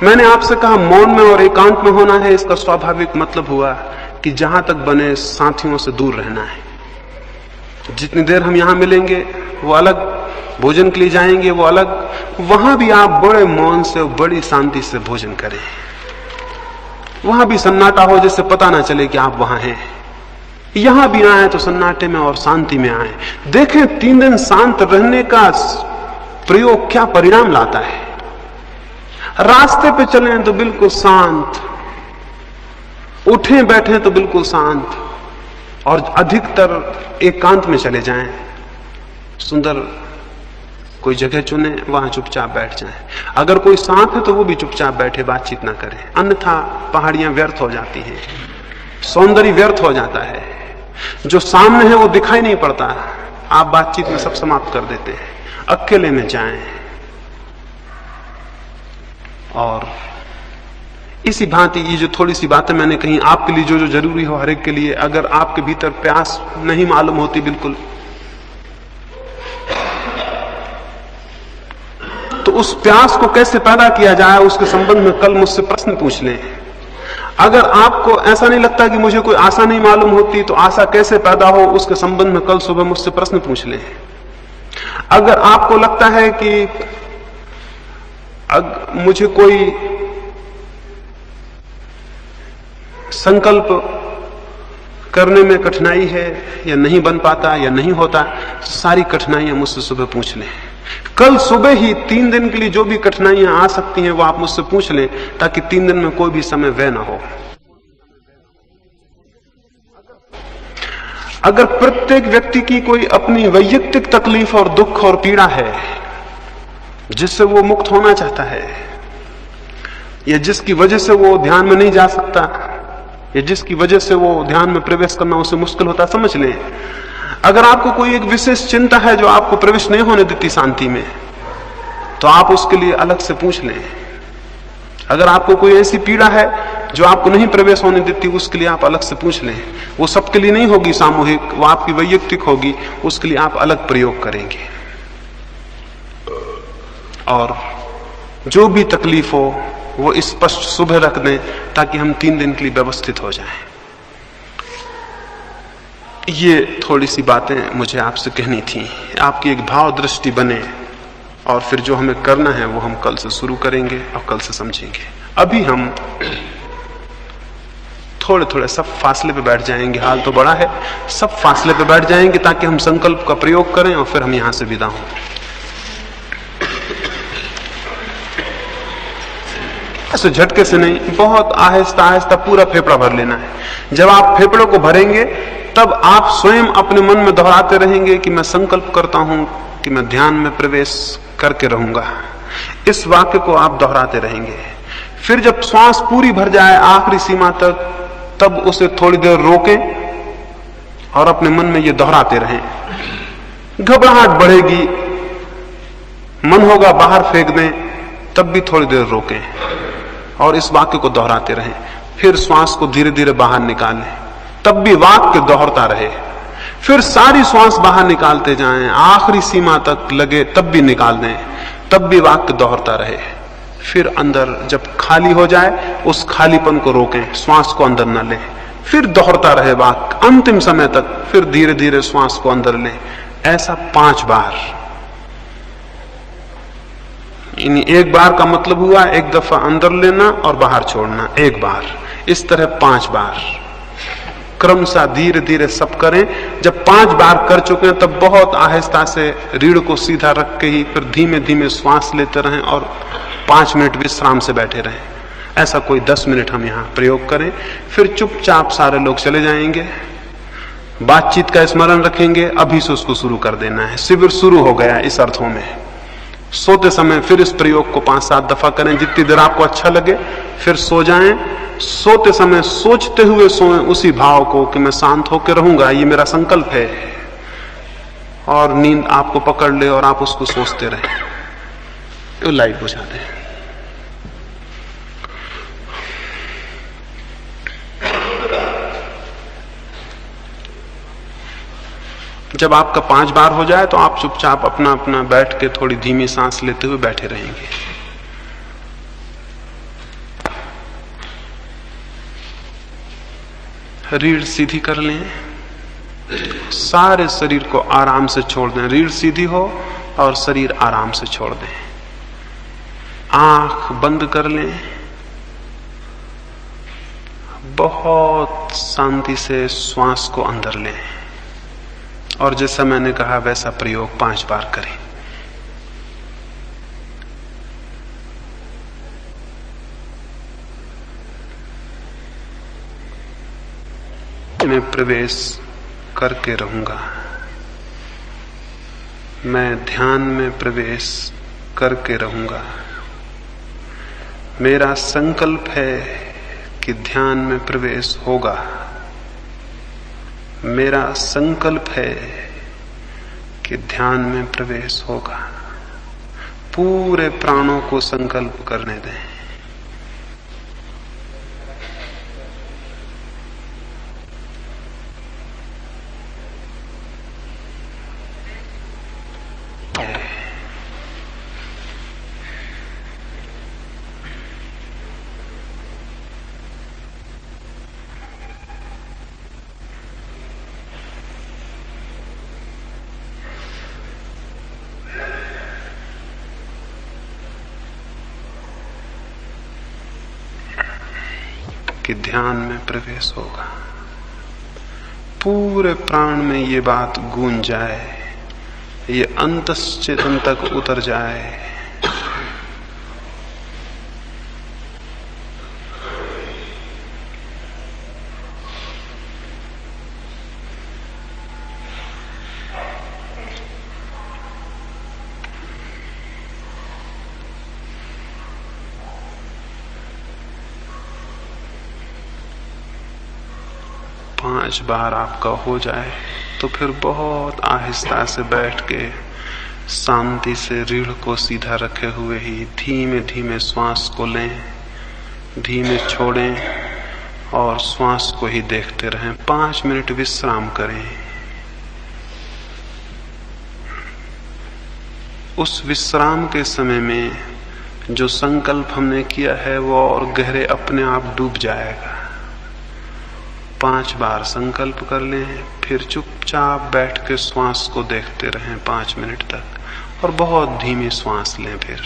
मैंने आपसे कहा मौन में और एकांत में होना है। इसका स्वाभाविक मतलब हुआ कि जहां तक बने साथियों से दूर रहना है। जितनी देर हम यहां मिलेंगे वो अलग, भोजन के लिए जाएंगे वो अलग, वहां भी आप बड़े मौन से, बड़ी शांति से भोजन करें। वहां भी सन्नाटा हो, जिससे पता ना चले कि आप वहां हैं। यहां भी आए तो सन्नाटे में और शांति में आए। देखें 3 दिन शांत रहने का प्रयोग क्या परिणाम लाता है। रास्ते पे चलें तो बिल्कुल शांत, उठें बैठें तो बिल्कुल शांत, और अधिकतर एकांत में चले जाएं। सुंदर कोई जगह चुने, वहां चुपचाप बैठ जाएं। अगर कोई साथ है तो वो भी चुपचाप बैठे, बातचीत ना करें, अन्यथा पहाड़ियां व्यर्थ हो जाती हैं, सौंदर्य व्यर्थ हो जाता है। जो सामने है वो दिखाई नहीं पड़ता, आप बातचीत में सब समाप्त कर देते हैं। अकेले में जाएं और इसी भांति ये जो थोड़ी सी बातें मैंने कही आपके लिए, जो जो जरूरी हो हर एक के लिए, अगर आपके भीतर प्यास नहीं मालूम होती बिल्कुल, तो उस प्यास को कैसे पैदा किया जाए उसके संबंध में कल मुझसे प्रश्न पूछ लें। अगर आपको ऐसा नहीं लगता कि मुझे कोई आशा नहीं मालूम होती, तो आशा कैसे पैदा हो उसके संबंध में कल सुबह मुझसे प्रश्न पूछ लें। अगर आपको लगता है कि मुझे कोई संकल्प करने में कठिनाई है या नहीं बन पाता या नहीं होता, सारी कठिनाइयां मुझसे सुबह पूछ लें। कल सुबह ही 3 दिन के लिए जो भी कठिनाइयां आ सकती हैं वो आप मुझसे पूछ लें, ताकि 3 दिन में कोई भी समय व्यय ना हो। अगर प्रत्येक व्यक्ति की कोई अपनी वैयक्तिक तकलीफ और दुख और पीड़ा है जिससे वो मुक्त होना चाहता है, या जिसकी वजह से वो ध्यान में नहीं जा सकता, या जिसकी वजह से वो ध्यान में प्रवेश करना उसे मुश्किल होता, समझ लें। अगर आपको कोई एक विशेष चिंता है जो आपको प्रवेश नहीं होने देती शांति में, तो आप उसके लिए अलग से पूछ लें। अगर आपको कोई ऐसी पीड़ा है जो आपको नहीं प्रवेश होने देती, उसके लिए आप अलग से पूछ लें। वो सबके लिए नहीं होगी सामूहिक, वो आपकी वैयक्तिक होगी, उसके लिए आप अलग प्रयोग करेंगे। और जो भी तकलीफ हो वो स्पष्ट सुबह रख दें, ताकि हम 3 दिन के लिए व्यवस्थित हो जाएं। ये थोड़ी सी बातें मुझे आपसे कहनी थी, आपकी एक भाव दृष्टि बने, और फिर जो हमें करना है वो हम कल से शुरू करेंगे और कल से समझेंगे। अभी हम थोड़े थोड़े सब फासले पे बैठ जाएंगे, हाल तो बड़ा है, सब फासले पे बैठ जाएंगे ताकि हम संकल्प का प्रयोग करें और फिर हम यहां से विदा हों। ऐसे झटके से नहीं, बहुत आहिस्ता आहिस्ता पूरा फेफड़ा भर लेना है। जब आप फेफड़ों को भरेंगे तब आप स्वयं अपने मन में दोहराते रहेंगे कि मैं संकल्प करता हूं कि मैं ध्यान में प्रवेश करके रहूंगा। इस वाक्य को आप दोहराते रहेंगे। फिर जब श्वास पूरी भर जाए आखिरी सीमा तक, तब उसे थोड़ी देर रोकें और अपने मन में ये दोहराते रहें। घबराहट बढ़ेगी, मन होगा बाहर फेंक दें, तब भी थोड़ी देर रोकें और इस वाक्य को दोहराते रहें। फिर श्वास को धीरे धीरे बाहर निकालें, तब भी वाक्य दोहरता रहे। फिर सारी श्वास बाहर निकालते जाएं, आखिरी सीमा तक लगे तब भी निकाल दें, तब भी वाक्य दोहरता रहे। फिर अंदर जब खाली हो जाए उस खालीपन को रोकें, श्वास को अंदर न लें, फिर दोहरता रहे वाक्य अंतिम समय तक। फिर धीरे धीरे श्वास को अंदर लें। ऐसा 5 बार। एक बार का मतलब हुआ एक दफा अंदर लेना और बाहर छोड़ना, एक बार। इस तरह 5 बार क्रमशः धीरे धीरे सब करें। जब 5 बार कर चुके हैं तब बहुत आहिस्ता से रीढ़ को सीधा रख के ही फिर धीमे धीमे श्वास लेते रहें और 5 मिनट विश्राम से बैठे रहें। ऐसा कोई 10 मिनट हम यहाँ प्रयोग करें। फिर चुपचाप सारे लोग चले जाएंगे, बातचीत का स्मरण रखेंगे, अभी से उसको शुरू कर देना है। शिविर शुरू हो गया इस अर्थों में। सोते समय फिर इस प्रयोग को 5-7 दफा करें, जितनी देर आपको अच्छा लगे। फिर सो जाएं। सोते समय सोचते हुए सोएं उसी भाव को कि मैं शांत होकर रहूंगा, ये मेरा संकल्प है, और नींद आपको पकड़ ले और आप उसको सोचते रहें। लाइट बुझा दें। जब आपका 5 बार हो जाए तो आप चुपचाप अपना अपना बैठ के थोड़ी धीमी सांस लेते हुए बैठे रहेंगे। रीढ़ सीधी कर लें, सारे शरीर को आराम से छोड़ दें। रीढ़ सीधी हो और शरीर आराम से छोड़ दें। आंख बंद कर लें, बहुत शांति से श्वास को अंदर लें, और जैसा मैंने कहा वैसा प्रयोग 5 बार करें। मैं प्रवेश करके रहूंगा, मैं ध्यान में प्रवेश करके रहूंगा। मेरा संकल्प है कि ध्यान में प्रवेश होगा। मेरा संकल्प है कि ध्यान में प्रवेश होगा। पूरे प्राणों को संकल्प करने दें। कि ध्यान में प्रवेश होगा। पूरे प्राण में ये बात गूंज जाए, ये अंतश्चेतन तक उतर जाए। पांच बार आपका हो जाए तो फिर बहुत आहिस्ता से बैठ के शांति से रीढ़ को सीधा रखे हुए ही धीमे धीमे श्वास को लें, धीमे छोड़ें और श्वास को ही देखते रहें। 5 मिनट विश्राम करें। उस विश्राम के समय में जो संकल्प हमने किया है वो और गहरे अपने आप डूब जाएगा। 5 बार संकल्प कर लें, फिर चुपचाप बैठ के श्वास को देखते रहें 5 मिनट तक और बहुत धीमी श्वास लें। फिर